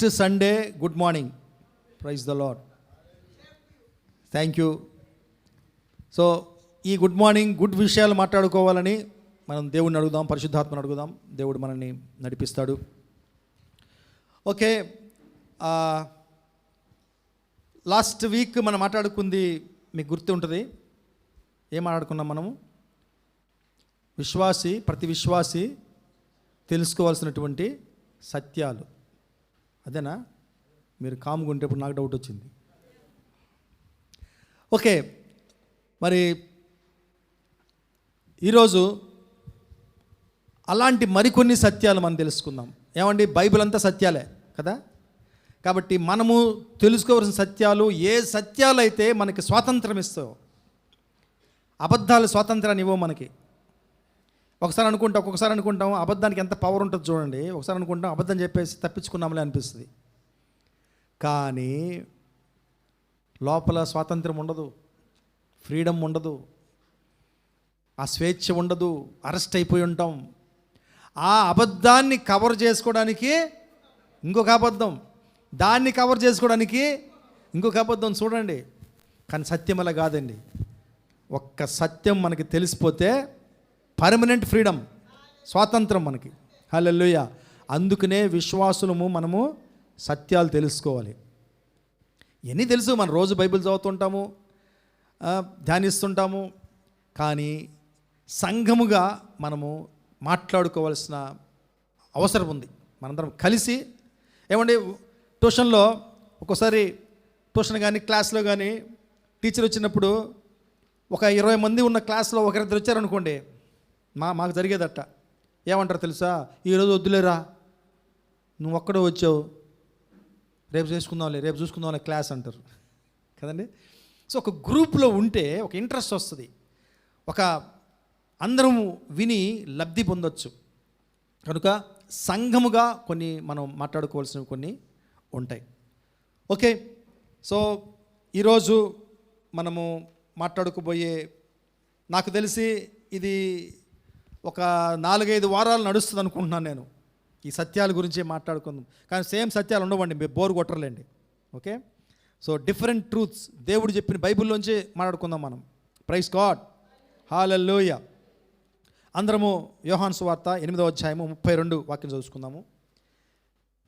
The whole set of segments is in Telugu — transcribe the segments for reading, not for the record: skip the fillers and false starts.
First Sunday good morning. Praise the lord. Thank you. So ఈ గుడ్ మార్నింగ్ గుడ్ విషయాలు మాట్లాడుకోవాలని మనం దేవుడిని అడుగుదాం, పరిశుద్ధాత్మను అడుగుదాం. దేవుడు మనల్ని నడిపిస్తాడు. ఓకే, లాస్ట్ వీక్ మనం మాట్లాడుకుంది మీకు గుర్తు ఉంటుంది. ఏం మాట్లాడుకున్నాం మనము? ప్రతి విశ్వాసి తెలుసుకోవాల్సినటువంటి సత్యాలు. అదేనా? మీరు కామ్గా ఉంటే ఇప్పుడు నాకు డౌట్ వచ్చింది. ఓకే, మరి ఈరోజు అలాంటి మరికొన్ని సత్యాలు మనం తెలుసుకుందాం. ఏమండి, బైబిల్ అంతా సత్యాలే కదా. కాబట్టి మనము తెలుసుకోవాల్సిన సత్యాలు, ఏ సత్యాలు అయితే మనకి స్వాతంత్రం ఇస్తాయో, అబద్ధాలు స్వాతంత్రాన్ని ఇవ్వవు మనకి. ఒక్కొక్కసారి అనుకుంటాం అబద్ధానికి ఎంత పవర్ ఉంటుంది చూడండి. ఒకసారి అనుకుంటాం అబద్ధం చెప్పేసి తప్పించుకున్నామలే అనిపిస్తుంది. కానీ లోపల స్వాతంత్రం ఉండదు, ఫ్రీడమ్ ఉండదు, ఆ స్వేచ్ఛ ఉండదు, అరెస్ట్ అయిపోయి ఉంటాం. ఆ అబద్ధాన్ని కవర్ చేసుకోవడానికి ఇంకొక అబద్ధం, దాన్ని కవర్ చేసుకోవడానికి ఇంకొక అబద్ధం. చూడండి, కానీ సత్యం అలా కాదండి. ఒక్క సత్యం మనకి తెలిసిపోతే పర్మనెంట్ ఫ్రీడమ్, స్వాతంత్రం మనకి. హల్లెలూయా. అందుకనే విశ్వాసులము మనము సత్యాలు తెలుసుకోవాలి. ఎన్ని తెలుసు, మనం రోజు బైబిల్ చదువుతుంటాము, ధ్యానిస్తుంటాము. కానీ సంఘముగా మనము మాట్లాడుకోవాల్సిన అవసరం ఉంది. మనందరం కలిసి. ఏమండి, ట్యూషన్లో ఒక్కోసారి ట్యూషన్ కానీ క్లాస్లో కానీ టీచర్ వచ్చినప్పుడు ఒక 20 మంది ఉన్న క్లాస్లో ఒకరిద్దరు వచ్చారనుకోండి, మాకు జరిగేదట. ఏమంటారు తెలుసా? ఈరోజు వద్దులేరా, నువ్వు ఒక్కడో వచ్చావు, రేపు చూసుకుందాంలే క్లాస్ అంటారు కదండి. సో ఒక గ్రూప్లో ఉంటే ఒక ఇంట్రెస్ట్ వస్తుంది, ఒక అందరం విని లబ్ధి పొందొచ్చు. కనుక సంఘముగా కొన్ని మనం మాట్లాడుకోవాల్సినవి కొన్ని ఉంటాయి. ఓకే, సో ఈరోజు మనము మాట్లాడుకోబోయే, నాకు తెలిసి ఇది ఒక 4-5 వారాలు నడుస్తుంది అనుకుంటున్నాను నేను ఈ సత్యాల గురించి మాట్లాడుకుందాం. కానీ సేమ్ సత్యాలు ఉండవండి, మీరు బోర్ కొట్టర్లేండి. ఓకే, సో డిఫరెంట్ ట్రూత్స్ దేవుడు చెప్పిన బైబిల్లోంచి మాట్లాడుకుందాం మనం. Praise God, hallelujah. అందరము యోహాను సువార్త 8వ అధ్యాయము 32 వాక్యం చదువుకుందాము.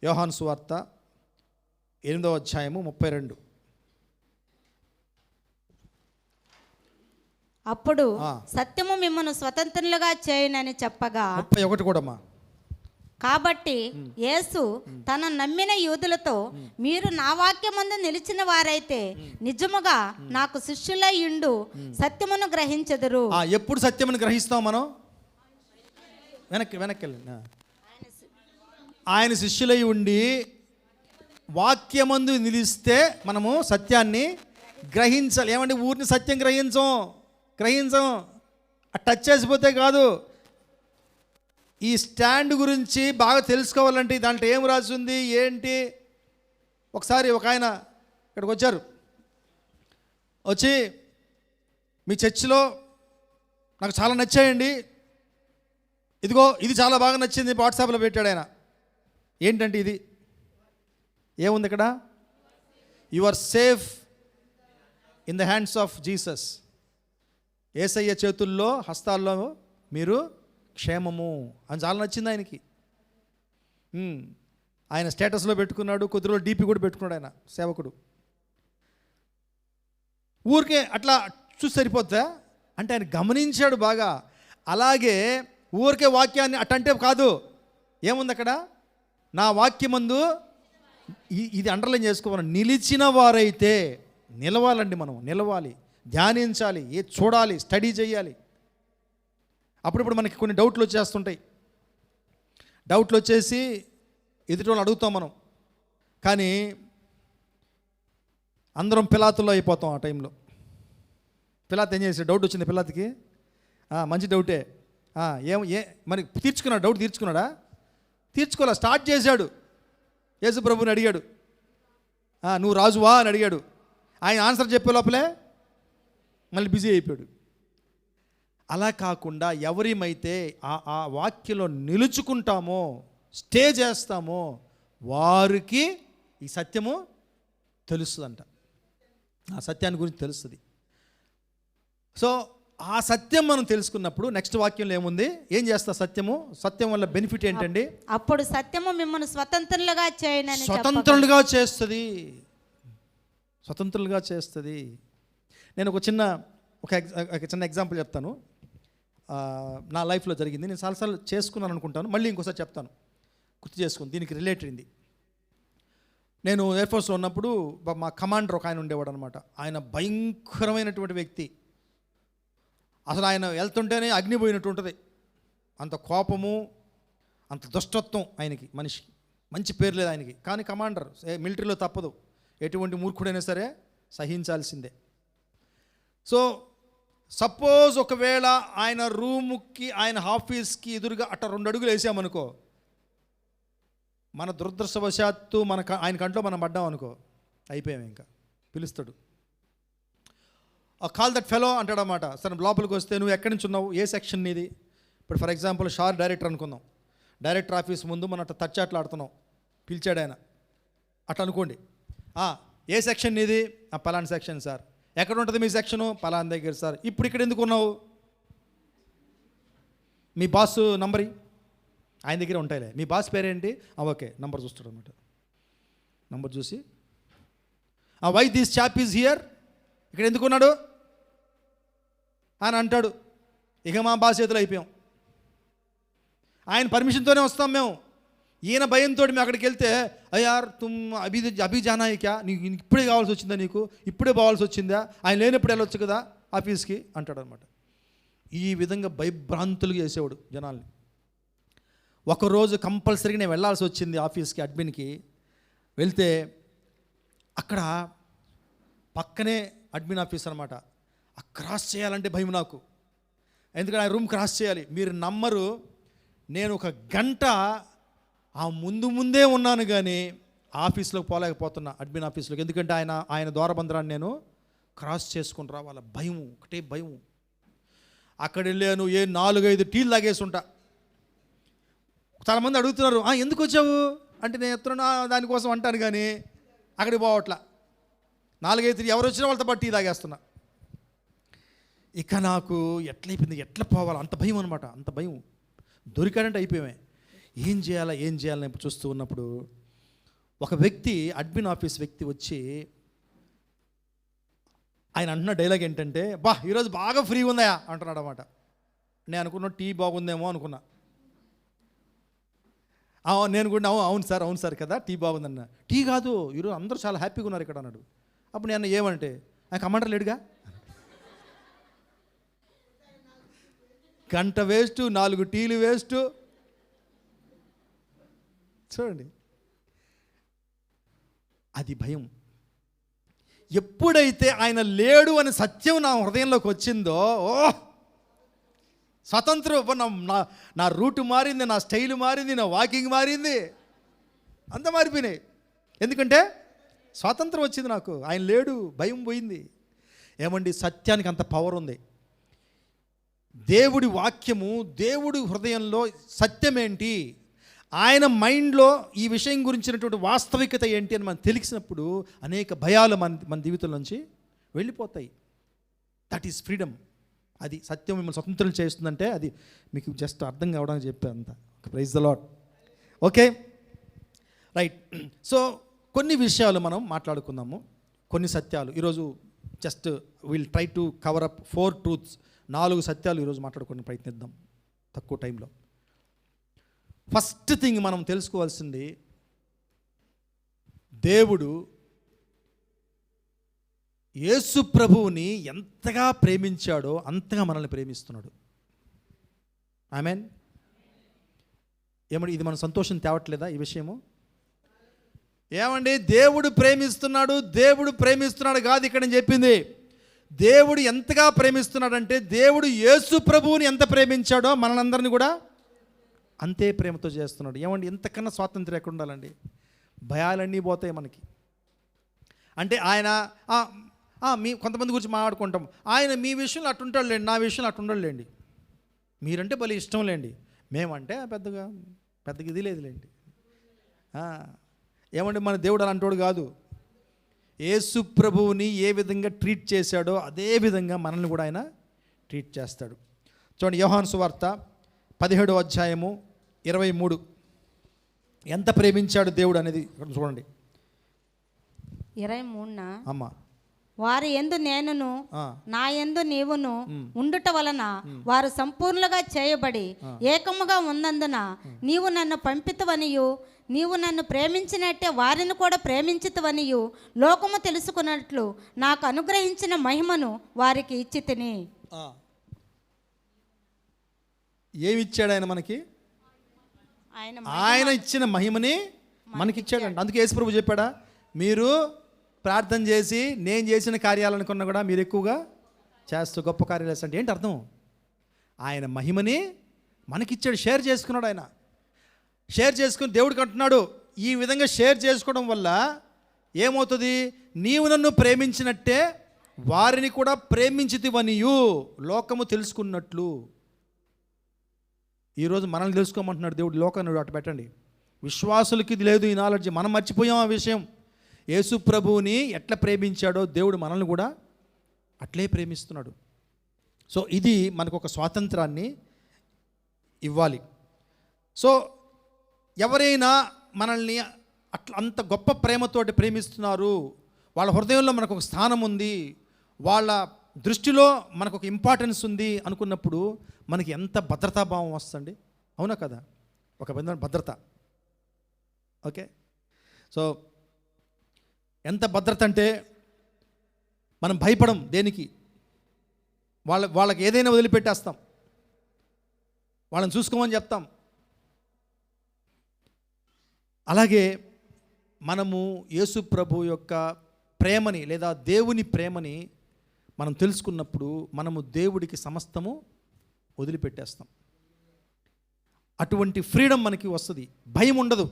యోహాను సువార్త 8వ అధ్యాయము 32. అప్పుడు సత్యము మిమ్మల్ని స్వతంత్రులుగా చేయనని చెప్పగా 31 కూడామా. కాబట్టి యేసు తన నమ్మిన యూదులతో, మీరు నా వాక్యమందు నిలిచిన వారైతే నిజముగా నాకు శిష్యులై ఉండు సత్యమును గ్రహించెదరు. ఎప్పుడు సత్యమును గ్రహిస్తాం మనం? వెనక్కి వెళ్ళండి. ఆయన శిష్యులై ఉండి వాక్యమందు నిలిస్తే మనము సత్యాన్ని గ్రహించాలి. ఏమంటే ఊరిని సత్యం గ్రహించం టచ్ చేసిపోతే కాదు. ఈ స్టాండ్ గురించి బాగా తెలుసుకోవాలంటే దాంట్లో ఏం రాసి ఉంది ఏంటి. ఒకసారి ఒక ఆయన ఇక్కడికి వచ్చి మీ చర్చిలో నాకు చాలా నచ్చాయండి, ఇదిగో ఇది చాలా బాగా నచ్చింది, వాట్సాప్లో పెట్టాడు ఆయన. ఏంటంటే ఇది ఏముంది ఇక్కడ? You are safe in the hands of Jesus. యేసయ్య చేతుల్లో, హస్తాల్లో మీరు క్షేమము అని చాలా నచ్చింది ఆయనకి. ఆయన స్టేటస్లో పెట్టుకున్నాడు, కొద్దిలో డీపీ కూడా పెట్టుకున్నాడు ఆయన సేవకుడు. ఊరికే అట్లా చూసి సరిపోద్దా అంటే ఆయన గమనించాడు బాగా. అలాగే ఊరికే వాక్యాన్ని అట్టంటే కాదు, ఏముంది అక్కడ? నా వాక్యమందు, ఇది అండర్లైన్ చేసుకోవాలి, నిలిచిన వారైతే. నిలవాలండి, మనం నిలవాలి, ధ్యానించాలి, చూడాలి, స్టడీ చేయాలి. అప్పుడప్పుడు మనకి కొన్ని డౌట్లు వచ్చేస్తుంటాయి. డౌట్లు వచ్చేసి ఎదుటి వాళ్ళు అడుగుతాం మనం. కానీ అందరం పిలాతుల్లో అయిపోతాం ఆ టైంలో. పిలాత్ ఏం చేసి, డౌట్ వచ్చింది పిలాత్కి, మంచి డౌటే, మరి తీర్చుకున్నాడు, డౌట్ తీర్చుకున్నాడా? తీర్చుకోలే, స్టార్ట్ చేశాడు. యేసు ప్రభుని అడిగాడు, నువ్వు రాజువా అని అడిగాడు. ఆయన ఆన్సర్ చెప్పే లోపలే మళ్ళీ బిజీ అయిపోయాడు. అలా కాకుండా ఎవరిమైతే ఆ వాక్యంలో నిలుచుకుంటామో, స్టే చేస్తామో, వారికి ఈ సత్యము తెలుస్తుందంట. ఆ సత్యాన్ని గురించి తెలుస్తుంది. సో ఆ సత్యం మనం తెలుసుకున్నప్పుడు నెక్స్ట్ వాక్యంలో ఏముంది? ఏం చేస్తా సత్యము? సత్యం వల్ల బెనిఫిట్ ఏంటండి? అప్పుడు సత్యము మిమ్మల్ని స్వతంత్రులుగా చేయనని స్వతంత్రులుగా చేస్తుంది. స్వతంత్రులుగా చేస్తుంది. నేను ఒక చిన్న ఎగ్జాంపుల్ చెప్తాను. నా లైఫ్లో జరిగింది. నేను చాలాసార్లు చేసుకున్నాను అనుకుంటాను, మళ్ళీ ఇంకోసారి చెప్తాను, గుర్తు చేసుకుని దీనికి రిలేటెడ్ అయింది. నేను ఎయిర్ఫోర్స్లో ఉన్నప్పుడు మా కమాండర్ ఒక ఆయన ఉండేవాడు అనమాట. ఆయన భయంకరమైనటువంటి వ్యక్తి. అసలు ఆయన వెళ్తుంటేనే అగ్ని పోయినట్టు ఉంటుంది. అంత కోపము, అంత దుష్టత్వం ఆయనకి. మనిషికి మంచి పేరు లేదు ఆయనకి, కానీ కమాండర్. మిలిటరీలో తప్పదు, ఎటువంటి మూర్ఖుడైనా సరే సహించాల్సిందే. సో సపోజ్ ఒకవేళ ఆయన రూముకి, ఆయన ఆఫీస్కి ఎదురుగా అట్ట 2 అడుగులు వేసామనుకో, మన దురదృష్టవశాత్తు ఆయన కంట్లో మనం పడ్డాం అనుకో, అయిపోయాం. ఇంకా పిలుస్తాడు, కాల్ దట్ ఫెలో అంటాడన్నమాట. సరే లోపలికి వస్తే, నువ్వు ఎక్కడి నుంచి ఉన్నావు, ఏ సెక్షన్ నీది? ఇప్పుడు ఫర్ ఎగ్జాంపుల్ షార్ డైరెక్టర్ అనుకుందాం. డైరెక్టర్ ఆఫీస్ ముందు మనం అట్లా తచ్చాట్లాడుతున్నాం, పిలిచాడు ఆయన అట్లా అనుకోండి. ఏ సెక్షన్ నీది? పలానా సెక్షన్ సార్. ఎక్కడ ఉంటుంది మీ సెక్షను? పలానా దగ్గర సార్. ఇప్పుడు ఇక్కడ ఎందుకు ఉన్నావు? మీ బాస్ నంబర్ ఆయన దగ్గర ఉంటాయిలే. మీ బాస్ పేరేంటి? ఓకే, నంబర్ చూస్తాడు అనమాట. నంబర్ చూసి, why this chap is here, ఇక్కడ ఎందుకు ఉన్నాడు అని అంటాడు. ఇక మా బాస్ చేతులు అయిపోయాం. ఆయన పర్మిషన్తోనే వస్తాం మేము. ఈయన భయంతో మేము అక్కడికి వెళ్తే, అయ్యార్ తుమ్ అభి జానాయికా, నీకు ఇప్పుడే కావాల్సి వచ్చిందా, నీకు ఇప్పుడే పోవాల్సి వచ్చిందా, ఆయన లేనప్పుడు వెళ్ళొచ్చు కదా ఆఫీస్కి అంటాడు అనమాట. ఈ విధంగా భయభ్రాంతులు చేసేవాడు జనాల్ని. ఒకరోజు కంపల్సరీగా నేను వెళ్ళాల్సి వచ్చింది ఆఫీస్కి, అడ్మిన్కి వెళ్తే, అక్కడ పక్కనే అడ్మిన్ ఆఫీస్ అనమాట. క్రాస్ చేయాలంటే భయం నాకు, ఎందుకంటే ఆ రూమ్ క్రాస్ చేయాలి. మీరు నమ్మరు, నేను 1 గంట ఆ ముందే ఉన్నాను, కానీ ఆఫీస్లోకి పోలేకపోతున్నా, అడ్మిన్ ఆఫీస్లోకి. ఎందుకంటే ఆయన ద్వారబంధరాన్ని నేను క్రాస్ చేసుకుని రావాల. భయం, ఒకటే భయం. అక్కడ వెళ్ళాను, 4-5 టీలు తాగేసి ఉంటా. చాలామంది అడుగుతున్నారు, ఎందుకు వచ్చావు అంటే, నేను ఎత్తున్నా దానికోసం అంటాను, కానీ అక్కడికి పోవట్లా. 4-5 ఎవరు వచ్చినా వాళ్ళతో పాటు టీ తాగేస్తున్నా. ఇక నాకు ఎట్లయిపోయింది, ఎట్లా పోవాలి, అంత భయం అనమాట. అంత భయం. దొరికాడంటే అయిపోయామే. ఏం చేయాలని చూస్తూ ఉన్నప్పుడు ఒక వ్యక్తి, అడ్మిన్ ఆఫీస్ వ్యక్తి వచ్చి, ఆయన అంటున్న డైలాగ్ ఏంటంటే, ఈరోజు బాగా ఫ్రీ ఉందా అంటున్నాడు అన్నమాట. నేను అనుకున్నా టీ బాగుందేమో అనుకున్నా. నేను కూడా అవును సార్ కదా, టీ బాగుందన్న. టీ కాదు, ఈరోజు అందరూ చాలా హ్యాపీగా ఉన్నారు ఇక్కడ అన్నాడు. అప్పుడు నేను ఏమంటే, కమాండర్ లేడుగా. గంట వేస్ట్, 4 టీలు వేస్ట్. చూడండి, అది భయం. ఎప్పుడైతే ఆయన లేడు అని సత్యం నా హృదయంలోకి వచ్చిందో, స్వతంత్రం, నా రూట్ మారింది, నా స్టైల్ మారింది, నా వాకింగ్ మారింది, అంత మారిపోయినాయి. ఎందుకంటే స్వాతంత్రం వచ్చింది నాకు. ఆయన లేడు, భయం పోయింది. ఏమండి, సత్యానికి అంత పవర్ ఉంది. దేవుడి వాక్యము, దేవుడి హృదయంలో సత్యం ఏంటి, ఆయన మైండ్లో ఈ విషయం గురించినటువంటి వాస్తవికత ఏంటి అని మనం తెలిసినప్పుడు అనేక భయాలు మన జీవితం నుంచి వెళ్ళిపోతాయి. That is freedom. అది సత్యం మిమ్మల్ని స్వతంత్రం చేస్తుందంటే అది మీకు జస్ట్ అర్థం కావడానికి చెప్పాను అంత. Praise the lord. Okay, right. So కొన్ని విషయాలు మనం మాట్లాడుకుందాము, కొన్ని సత్యాలు. ఈరోజు just will try to cover up 4 truths. 4 సత్యాలు ఈరోజు మాట్లాడుకునే ప్రయత్నిద్దాం తక్కువ టైంలో. ఫస్ట్ థింగ్ మనం తెలుసుకోవాల్సింది, దేవుడు యేసు ప్రభువుని ఎంతగా ప్రేమించాడో అంతగా మనల్ని ప్రేమిస్తున్నాడు. ఆమేన్. ఏమండి, ఇది మన సంతోషం తేవట్లేదా ఈ విషయము? ఏమండి, దేవుడు ప్రేమిస్తున్నాడు కాదు ఇక్కడ నేను చెప్పింది. దేవుడు ఎంతగా ప్రేమిస్తున్నాడంటే, దేవుడు యేసు ప్రభువుని ఎంత ప్రేమించాడో మనందరినీ కూడా అంతే ప్రేమతో చేస్తున్నాడు. ఏమండి, ఇంతకన్నా స్వాతంత్రం ఎక్కడ ఉండాలండి? భయాలన్నీ పోతాయి మనకి. అంటే ఆయన కొంతమంది గురించి మాట్లాడుకుంటాం, ఆయన మీ విషయంలో అట్టుంటాడు లేండి, నా విషయంలో అట్టుండడు లేండి, మీరంటే భలే ఇష్టం లేండి, మేమంటే పెద్దగా ఇది లేదులేండి. ఏమంటే మన దేవుడు అలాంటోడు కాదు. యేసు ప్రభువుని ఏ విధంగా ట్రీట్ చేశాడో అదే విధంగా మనల్ని కూడా ఆయన ట్రీట్ చేస్తాడు. చూడండి, యోహాను సువార్త 17వ అధ్యాయము 23. ఎంత ప్రేమించాడు దేవుడు అనేది చూడండి. 23 అమ్మ, వారి యందు నేనును ఆ, నా యందు నీవును ఉండుట వలన వారు సంపూర్ణంగా చేయబడి ఏకముగా ఉన్నందున నీవు నన్ను పంపితవనియు నీవు నన్ను ప్రేమించినట్టే వారిని కూడా ప్రేమించితవనియు లోకము తెలుసుకున్నట్లు నాకు అనుగ్రహించిన మహిమను వారికి ఇచ్చి తిని. ఏమిచ్చాడు ఆయన మనకి? ఆయన ఆయన ఇచ్చిన మహిమని మనకిచ్చాడంట. అందుకే యేసు ప్రభు చెప్పాడా, మీరు ప్రార్థన చేసి నేను చేసిన కార్యాలనుకున్నా కూడా మీరు ఎక్కువగా చేస్తూ గొప్ప కార్యాలు చేస్తా అంటే ఏంటి అర్థం? ఆయన మహిమని మనకిచ్చాడు, షేర్ చేసుకున్నాడు. ఆయన షేర్ చేసుకుని దేవుడికి అంటున్నాడు, ఈ విధంగా షేర్ చేసుకోవడం వల్ల ఏమవుతుంది? నీవు నన్ను ప్రేమించినట్టే వారిని కూడా ప్రేమించితివనియు లోకము తెలుసుకున్నట్లు. ఈరోజు మనల్ని తెలుసుకోమంటున్నాడు దేవుడు. లోకాన్ని అటు పెట్టండి, విశ్వాసులకి ఇది లేదు ఈ నాలెడ్జ్. మనం మర్చిపోయాం ఆ విషయం. యేసు ప్రభువుని ఎట్లా ప్రేమించాడో దేవుడు మనల్ని కూడా అట్లే ప్రేమిస్తున్నాడు. సో ఇది మనకు ఒక స్వాతంత్రాన్ని ఇవ్వాలి. సో ఎవరైనా మనల్ని అట్లా అంత గొప్ప ప్రేమతోటి ప్రేమిస్తున్నారు, వాళ్ళ హృదయంలో మనకు ఒక స్థానం ఉంది, వాళ్ళ దృష్టిలో మనకు ఒక ఇంపార్టెన్స్ ఉంది అనుకున్నప్పుడు మనకి ఎంత భద్రతాభావం వస్తుంది. అవునా కదా? ఒక విధమైన భద్రత. ఓకే, సో ఎంత భద్రత అంటే మనం భయపడం దేనికి. వాళ్ళకి ఏదైనా వదిలిపెట్టేస్తాం, వాళ్ళని చూసుకోమని చెప్తాం. అలాగే మనము యేసు ప్రభు యొక్క ప్రేమని లేదా దేవుని ప్రేమని మనం తెలుసుకున్నప్పుడు మనము దేవుడికి సమస్తము వదిలిపెట్టేస్తాం. అటువంటి ఫ్రీడమ్ మనకి వస్తుంది, భయం ఉండదు.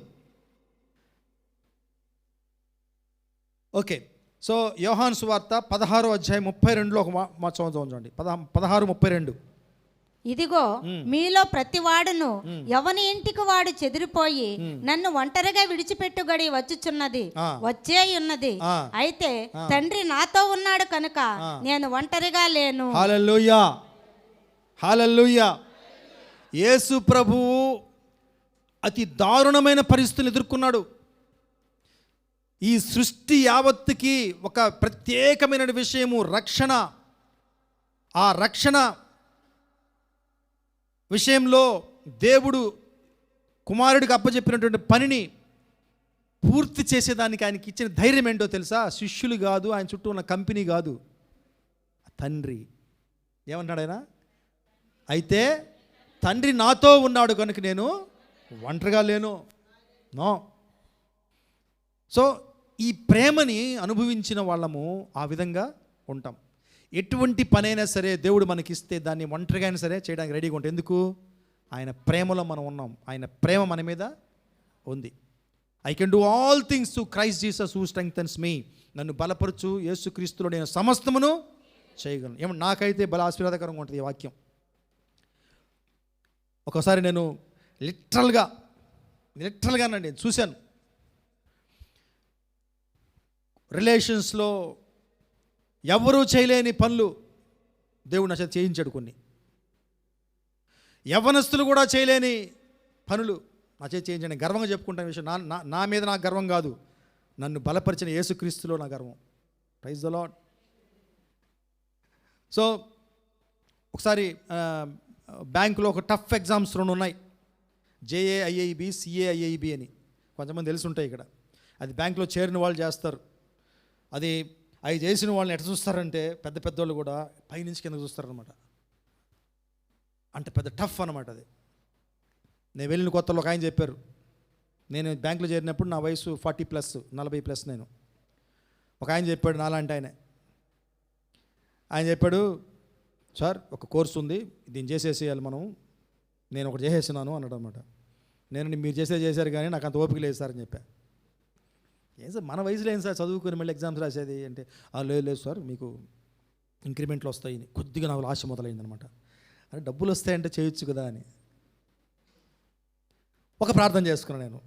ఓకే, సో యోహాను సువార్త 16వ అధ్యాయం 32లో ఒక మాట చూడండి. 16:32. ఇదిగో మీలో ప్రతివాడును ఎవని ఇంటికి వాడు చెదిరిపోయి నన్ను ఒంటరిగా విడిచిపెట్టు గడి వచ్చుచున్నది, వచ్చే ఉన్నది. అయితే తండ్రి నాతో ఉన్నాడు కనుక నేను ఒంటరిగా లేను. హల్లెలూయా, హల్లెలూయా. యేసు ప్రభువు అతి దారుణమైన పరిస్థితులు ఎదుర్కొన్నాడు. ఈ సృష్టి యావత్తుకి ఒక ప్రత్యేకమైన విషయము రక్షణ. ఆ రక్షణ విషయంలో దేవుడు కుమారుడికి అప్పచెప్పినటువంటి పనిని పూర్తి చేసేదానికి ఆయనకి ఇచ్చిన ధైర్యం ఏంటో తెలుసా? శిష్యులు కాదు, ఆయన చుట్టూ ఉన్న కంపెనీ కాదు, తండ్రి. ఏమన్నాడు ఆయన? అయితే తండ్రి నాతో ఉన్నాడు కనుక నేను ఒంటరిగా లేను. నో. సో ఈ ప్రేమని అనుభవించిన వాళ్ళము ఆ విధంగా ఉంటాం. ఎటువంటి పనైనా సరే దేవుడు మనకిస్తే దాన్ని ఒంటరిగా అయినా సరే చేయడానికి రెడీగా ఉంటాం. ఎందుకు? ఆయన ప్రేమలో మనం ఉన్నాం, ఆయన ప్రేమ మన మీద ఉంది. I can do all things to Christ Jesus who strengthens me. నన్ను బలపరచు యేసుక్రీస్తులో నేను సమస్తమును చేయగలను. ఏమన్నా నాకైతే బల ఆశీర్వాదకరంగా ఉంటుంది ఈ వాక్యం. ఒకసారి నేను లిటరల్గా నేను చూశాను. రిలేషన్స్లో ఎవరూ చేయలేని పనులు దేవుడు నా చేత చేయించాడు. కొన్ని యవ్వనస్తులు కూడా చేయలేని పనులు నా చేత చేయించాడు. గర్వంగా చెప్పుకుంటాను విషయం. నా మీద నాకు గర్వం కాదు, నన్ను బలపరిచిన యేసుక్రీస్తులో నా గర్వం. Praise the lord. సో ఒకసారి బ్యాంకులో ఒక టఫ్ ఎగ్జామ్స్ 2 ఉన్నాయి. JAIIB, CAIIB అని కొంతమంది తెలిసి ఉంటాయి ఇక్కడ. అది బ్యాంకులో చేరిన వాళ్ళు చేస్తారు. అది అవి చేసిన వాళ్ళని ఎట్లా చూస్తారంటే పెద్ద పెద్దోళ్ళు కూడా పైనుంచి కిందకు చూస్తారనమాట. అంటే పెద్ద టఫ్ అనమాట అది. నేను వెళ్ళిన కొత్తలో ఒక ఆయన చెప్పారు, నేను బ్యాంకులో చేరినప్పుడు నా వయసు 40+, 40+. నేను ఒక ఆయన చెప్పాడు, నాలాంటి ఆయన చెప్పాడు, సార్ ఒక కోర్సు ఉంది, దీన్ని చేసేసేయాలి మనం, నేను ఒకటి చేసేసినాను అన్నాడు అనమాట. నేను మీరు చేశారు కానీ నాకు అంత ఓపిక లేదు సార్ అని చెప్పా. ఏం సార్ మన వయసులో ఏం సార్ చదువుకొని మళ్ళీ ఎగ్జామ్స్ రాసేది అంటే, లేదు సార్ మీకు ఇంక్రిమెంట్లు వస్తాయి. కొద్దిగా నాకు ఆశ మొదలైందనమాట. అరే డబ్బులు వస్తాయంటే చేయొచ్చు కదా అని ఒక ప్రార్థన చేసుకున్నాను.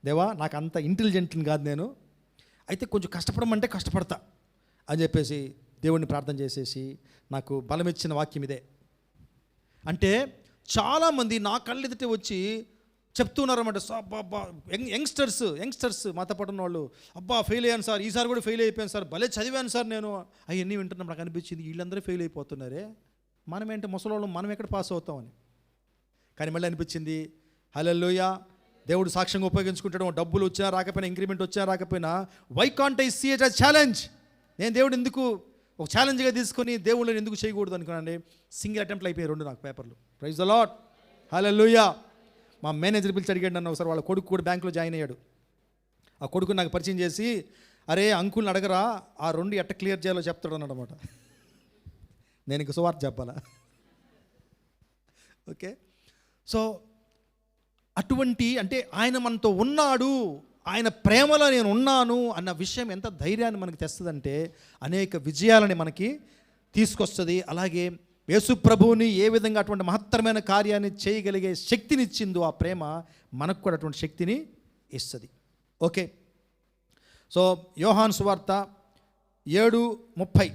దేవా నాకు అంత ఇంటెలిజెంట్ని కాదు నేను, అయితే కొంచెం కష్టపడమంటే కష్టపడతా అని చెప్పేసి దేవుడిని ప్రార్థన చేసేసి నాకు బలం ఇచ్చిన వాక్యం ఇదే. అంటే చాలామంది నా కళ్ళు ఎదుట వచ్చి చెప్తున్నారన్నమాట, అబ్బా యంగ్స్టర్స్ మాతో పాటు ఉన్న వాళ్ళు, అబ్బా ఫెయిల్ అయ్యాను సార్, ఈసారి కూడా ఫెయిల్ అయిపోయాను సార్, భలే చదివాను సార్ నేను, అవన్నీ వింటున్నాం. నాకు అనిపించింది వీళ్ళందరూ ఫెయిల్ అయిపోతున్నారే, మనం ఏంటి ముసలోళ్ళం, మనం ఎక్కడ పాస్ అవుతామని. కానీ మళ్ళీ అనిపించింది హల్లెలూయా, దేవుడు సాక్ష్యంగా ఉపయోగించుకుంటాడు. డబ్బులు వచ్చినా రాకపోయినా, ఇంక్రిమెంట్ వచ్చినా రాకపోయినా, why can't I see it a challenge, నేను దేవుడు ఎందుకు ఒక ఛాలెంజ్గా తీసుకొని దేవుళ్ళని ఎందుకు చేయకూడదు అనుకున్నాండి. సింగిల్ అటెంప్ట్లో అయిపోయాయి 2 నాకు పేపర్లు. ప్రైజ్ ద లార్డ్, హల్లెలూయా. మా మేనేజర్ పిలిచి అడిగాడు నన్ను ఒకసారి, వాళ్ళ కొడుకు కూడా బ్యాంకులో జాయిన్ అయ్యాడు. ఆ కొడుకు నాకు పరిచయం చేసి, అరే అంకుల్ని అడగరా ఆ 2 ఎట్ట క్లియర్ చేయాలో చెప్తాడు అన్నాడు అనమాట. నేను ఇంక సువార్త చెప్పాలా? ఓకే. సో అటువంటి అంటే ఆయన మనతో ఉన్నాడు, ఆయన ప్రేమలో నేను ఉన్నాను అన్న విషయం ఎంత ధైర్యాన్ని మనకి తెస్తుందంటే అనేక విజయాలని మనకి తీసుకొస్తుంది. అలాగే యేసు ప్రభువుని ఏ విధంగా అటువంటి మహత్తరమైన కార్యాన్ని చేయగలిగే శక్తినిచ్చిందో ఆ ప్రేమ మనకు కూడా అటువంటి శక్తిని ఇస్తుంది. ఓకే. సో యోహాను సువార్త 7:30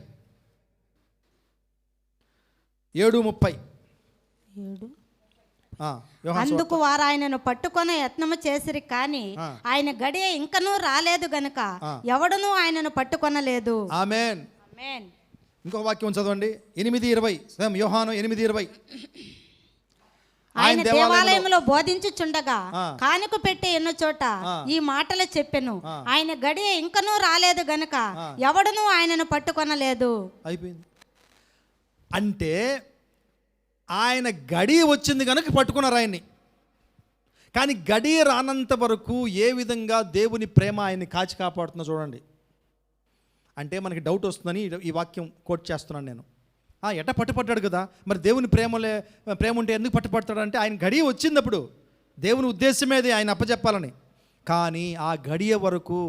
అందుకు వారు ఆయనను పట్టుకొని యత్నము చేసిరి, కానీ ఆయన గడియ ఇంకనూ రాలేదు గనుక ఎవడునూ ఆయనను పట్టుకొనలేదు. ఆమేన్. ఆమేన్. ఇంకొక వాక్యం చదవండి, 8:20. యోహాను 8:20. ఆయన దేవాలయంలో బోధించుచుండగా కానుక పెట్టి ఎన్నో చోట ఈ మాటలు చెప్పెను, ఆయన గడియ ఇంకనూ రాలేదు గనుక ఎవడునూ ఆయనను పట్టుకొనలేదు. అయిపోయింది. అంటే ఆయన గడియ వచ్చింది కనుక పట్టుకున్నారు ఆయన్ని. కానీ గడియ రానంత వరకు ఏ విధంగా దేవుని ప్రేమ ఆయన్ని కాచి కాపాడుతుందో చూడండి. అంటే మనకి డౌట్ వస్తుందని ఈ వాక్యం కోట్ చేస్తున్నాను నేను. ఎట్ట పట్టుపడ్డాడు కదా, మరి దేవుని ప్రేమ ఉంటే ఎందుకు పట్టుపడతాడు అంటే, ఆయన గడియ వచ్చినప్పుడు దేవుని ఉద్దేశమేది ఆయన అప్పచెప్పాలని. కానీ ఆ గడియ వరకు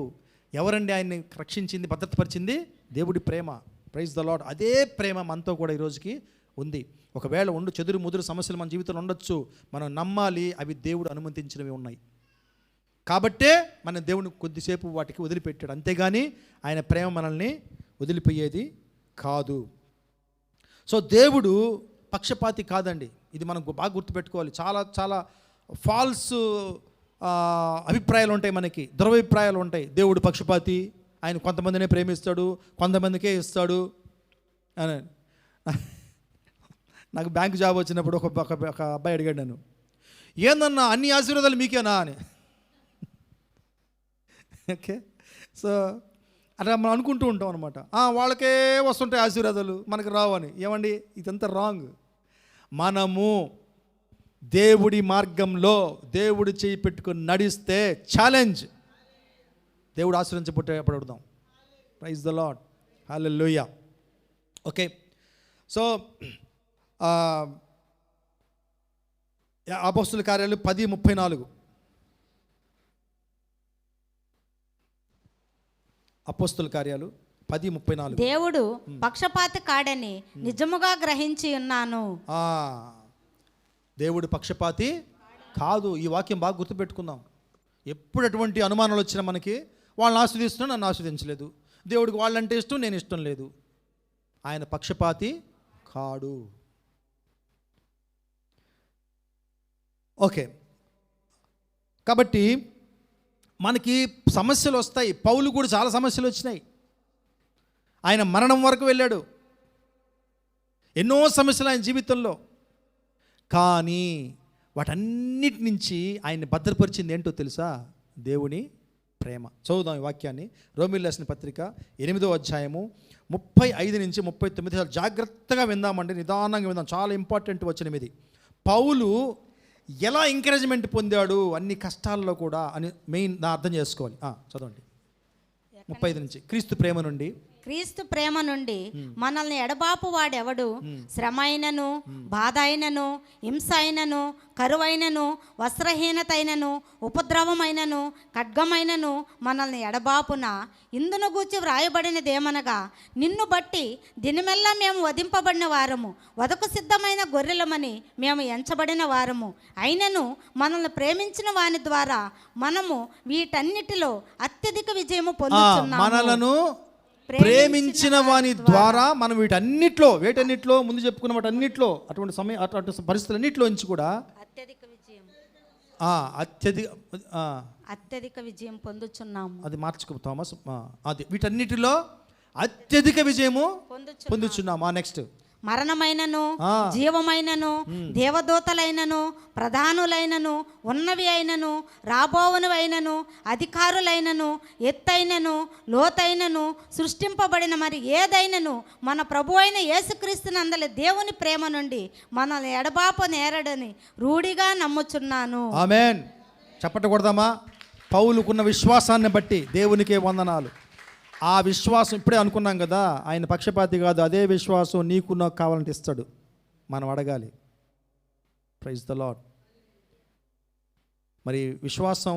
ఎవరండి ఆయన్ని రక్షించింది, భద్రతపరిచింది? దేవుడి ప్రేమ. Praise the lord. అదే ప్రేమ మనతో కూడా ఈరోజుకి ఉంది. ఒకవేళ చెదురు ముదురు సమస్యలు మన జీవితంలో ఉండొచ్చు, మనం నమ్మాలి అవి దేవుడు అనుమతించినవి ఉన్నాయి కాబట్టే మన దేవుని కొద్దిసేపు వాటికి వదిలిపెట్టాడు, అంతేగాని ఆయన ప్రేమ మనల్ని వదిలిపోయేది కాదు. సో దేవుడు పక్షపాతి కాదండి, ఇది మనం బాగా గుర్తుపెట్టుకోవాలి. చాలా చాలా ఫాల్స్ అభిప్రాయాలు ఉంటాయి, మనకి దురభిప్రాయాలు ఉంటాయి. దేవుడు పక్షపాతి, ఆయన కొంతమందినే ప్రేమిస్తాడు, కొంతమందికే ఇస్తాడు అని. నాకు బ్యాంక్ జాబ్ వచ్చినప్పుడు ఒక అబ్బాయి అడిగాడు నన్ను, ఏందన్నా అన్ని ఆశీర్వాదాలు మీకేనా అని. ఓకే. సో అట్లా మనం అనుకుంటూ ఉంటాం అనమాట, వాళ్ళకే వస్తుంటాయి ఆశీర్వాదాలు, మనకు రావు అని. ఏమండి, ఇదంతా రాంగ్. మనము దేవుడి మార్గంలో దేవుడు చేయి పెట్టుకొని నడిస్తే ఛాలెంజ్, దేవుడు ఆశీర్వించబడతాం. Praise the Lord, hallelujah. Okay. So అపోస్తుల కార్యాలు 10:34. అపోస్తుల కార్యాలు 10:34. దేవుడు పక్షపాతి కాడని నిజముగా గ్రహించి ఉన్నాను. దేవుడు పక్షపాతి కాదు. ఈ వాక్యం బాగా గుర్తుపెట్టుకుందాం. ఎప్పుడు ఎటువంటి అనుమానాలు వచ్చినా మనకి, వాళ్ళని ఆస్వాదిస్తున్నా నన్ను ఆస్వాదించలేదు, దేవుడికి వాళ్ళంటే ఇష్టం నేను ఇష్టం లేదు. ఆయన పక్షపాతి కాడు. ఓకే. కాబట్టి మనకి సమస్యలు వస్తాయి. పౌలు కూడా చాలా సమస్యలు వచ్చినాయి. ఆయన మరణం వరకు వెళ్ళాడు, ఎన్నో సమస్యలు ఆయన జీవితంలో. కానీ వాటన్నిటి నుంచి ఆయన్ని భద్రపరిచింది ఏంటో తెలుసా? దేవుని ప్రేమ. చదువుదాం ఈ వాక్యాన్ని. రోమీయులకు రాసిన పత్రిక 8వ అధ్యాయము 35 నుంచి 39. జాగ్రత్తగా విందామండి, నిదానంగా విందాం. చాలా ఇంపార్టెంట్ వచనం ఇది. పౌలు ఎలా ఎంకరేజ్మెంట్ పొందాడు అన్ని కష్టాల్లో కూడా అని మెయిన్ అర్థం చేసుకోవాలి. చదవండి 35 నుంచి. క్రీస్తు ప్రేమ నుండి క్రీస్తు ప్రేమ నుండి మనల్ని ఎడబాపు వాడెవడు? శ్రమ అయినను, బాధ అయినను, హింస అయినను, కరువైనను, వస్త్రహీనత అయినను, ఉపద్రవమైనను, ఖడ్గమైనను మనల్ని ఎడబాపున. ఇందును గూర్చి వ్రాయబడినదేమనగా, నిన్ను బట్టి దినమెల్లా మేము వధింపబడిన వారము, వదకు సిద్ధమైన గొర్రెలమని మేము ఎంచబడిన వారము. అయినను మనల్ని ప్రేమించిన వాని ద్వారా మనము వీటన్నిటిలో అత్యధిక విజయము పొందుతున్నాము. మనలను ప్రేమించిన వాని ద్వారా మనం వేటన్నిట్లో ముందు చెప్పుకున్న వాటన్నిట్లో అటువంటి అటువంటి పరిస్థితులన్నింటిలో నుంచి కూడా అత్యధిక విజయం పొందుచున్నాము. అది మార్చుకో థామస్. అది వీటన్నిటిలో అత్యధిక విజయము పొందుచున్నాము. నెక్స్ట్, మరణమైనను, జీవమైనను, దేవదూతలైనను, ప్రధానులైనను, ఉన్నవి అయినను, రాబోవునవైనను, అధికారులైనను, ఎత్తైనను, లోతైనను, సృష్టింపబడిన మరి ఏదైనను మన ప్రభు అయిన యేసుక్రీస్తునందలి దేవుని ప్రేమ నుండి మనల్ని ఎడబాప నేరడని రూఢిగా నమ్ముచున్నాను. ఆమేన్. చెప్పటకూడదామా? పౌలుకున్న విశ్వాసాన్ని బట్టి దేవునికే వందనాలు. ఆ విశ్వాసం ఇప్పుడే అనుకున్నాం కదా, ఆయన పక్షపాతి కాదు. అదే విశ్వాసం నీకు నాకు కావాలంటే ఇస్తాడు. మనం అడగాలి. Praise the lord. మరి విశ్వాసం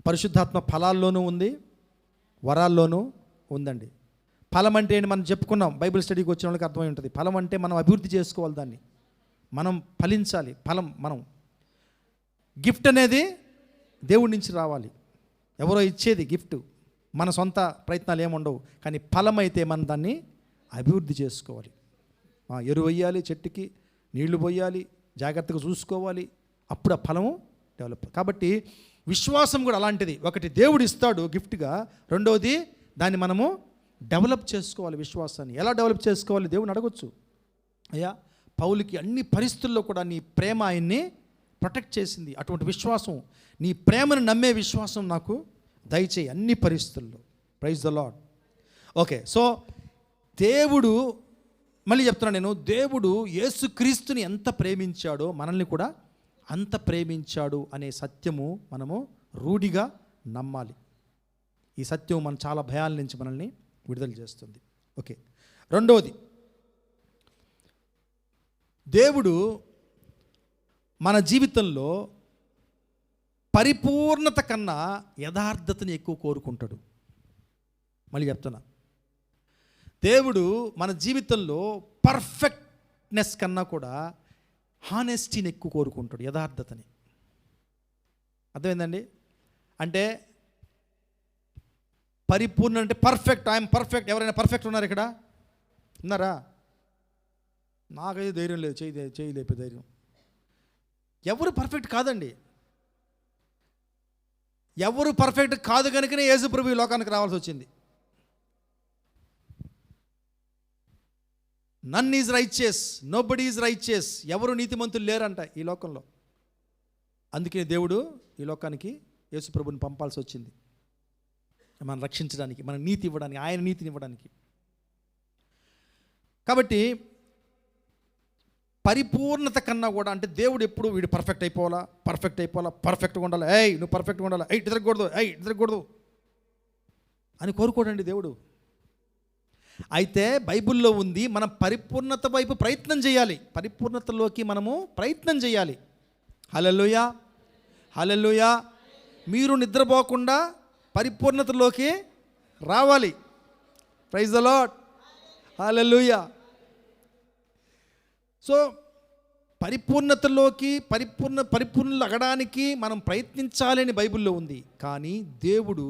పరిశుద్ధాత్మ ఫలాల్లోనూ ఉంది, వరాల్లోనూ ఉందండి. ఫలం అంటే ఏంటి మనం చెప్పుకున్నాం. బైబిల్ స్టడీకి వచ్చిన వాళ్ళకి అర్థమై ఉంటుంది. ఫలం అంటే మనం అభివృద్ధి చేసుకోవాలి, దాన్ని మనం ఫలించాలి. ఫలం మనం గిఫ్ట్ అనేది దేవుడి నుంచి రావాలి. ఎవరో ఇచ్చేది గిఫ్ట్, మన సొంత ప్రయత్నాలు ఏముండవు. కానీ ఫలం అయితే మనం దాన్ని అభివృద్ధి చేసుకోవాలి. ఎరువు వేయాలి, చెట్టుకి నీళ్లు పోయాలి, జాగ్రత్తగా చూసుకోవాలి. అప్పుడు ఆ ఫలము డెవలప్. కాబట్టి విశ్వాసం కూడా అలాంటిది. ఒకటి దేవుడు ఇస్తాడు గిఫ్ట్గా, రెండవది దాన్ని మనము డెవలప్ చేసుకోవాలి. విశ్వాసాన్ని ఎలా డెవలప్ చేసుకోవాలి? దేవుని అడగొచ్చు. అయ్యా, పౌలుకి అన్ని పరిస్థితుల్లో కూడా నీ ప్రేమ ఆయన్ని ప్రొటెక్ట్ చేసింది. అటువంటి విశ్వాసం, నీ ప్రేమను నమ్మే విశ్వాసం నాకు దయచేయి అన్ని పరిస్థితుల్లో. Praise the lord. Okay, so దేవుడు, మళ్ళీ చెప్తున్నాను నేను, దేవుడు యేసుక్రీస్తుని ఎంత ప్రేమించాడో మనల్ని కూడా అంత ప్రేమించాడు అనే సత్యము మనము రూఢిగా నమ్మాలి. ఈ సత్యం మన చాలా భయాల నుంచి మనల్ని విడుదల చేస్తుంది. ఓకే, రెండవది, దేవుడు మన జీవితంలో పరిపూర్ణత కన్నా యథార్థతని ఎక్కువ కోరుకుంటాడు. మళ్ళీ చెప్తున్నా, దేవుడు మన జీవితంలో పర్ఫెక్ట్నెస్ కన్నా కూడా హానెస్టీని ఎక్కువ కోరుకుంటాడు, యథార్థతని. అర్థమైందండి? అంటే పరిపూర్ణ అంటే పర్ఫెక్ట్. I'm perfect. ఎవరైనా పర్ఫెక్ట్ ఉన్నారు ఇక్కడ? ఉన్నారా? నాకైతే ధైర్యం లేదు, చేయలేపే ధైర్యం. ఎవరు పర్ఫెక్ట్ కాదండి. ఎవరు పర్ఫెక్ట్ కాదు కనుకనే యేసు ప్రభు ఈ లోకానికి రావాల్సి వచ్చింది. None is righteous, nobody is righteous. ఎవరు నీతిమంతులు లేరంట ఈ లోకంలో. అందుకే దేవుడు ఈ లోకానికి యేసు ప్రభుని పంపాల్సి వచ్చింది, మనం రక్షించడానికి, మన నీతి ఇవ్వడానికి, ఆయన నీతిని ఇవ్వడానికి. కాబట్టి పరిపూర్ణత కన్నా కూడా, అంటే దేవుడు ఎప్పుడు వీడు పర్ఫెక్ట్ అయిపోవాలా, పర్ఫెక్ట్గా ఉండాలి, నువ్వు పర్ఫెక్ట్గా ఉండాలి, ఇటు తిరగకూడదు అని కోరుకోడండి దేవుడు. అయితే బైబిల్లో ఉంది, మనం పరిపూర్ణత వైపు ప్రయత్నం చేయాలి, పరిపూర్ణతలోకి మనము ప్రయత్నం చేయాలి. హల్లెలూయా, హల్లెలూయా. మీరు నిద్రపోకుండా పరిపూర్ణతలోకి రావాలి. Praise the Lord, hallelujah. So పరిపూర్ణతలోకి పరిపూర్ణలు అగడానికి మనం ప్రయత్నించాలని బైబిల్లో ఉంది. కానీ దేవుడు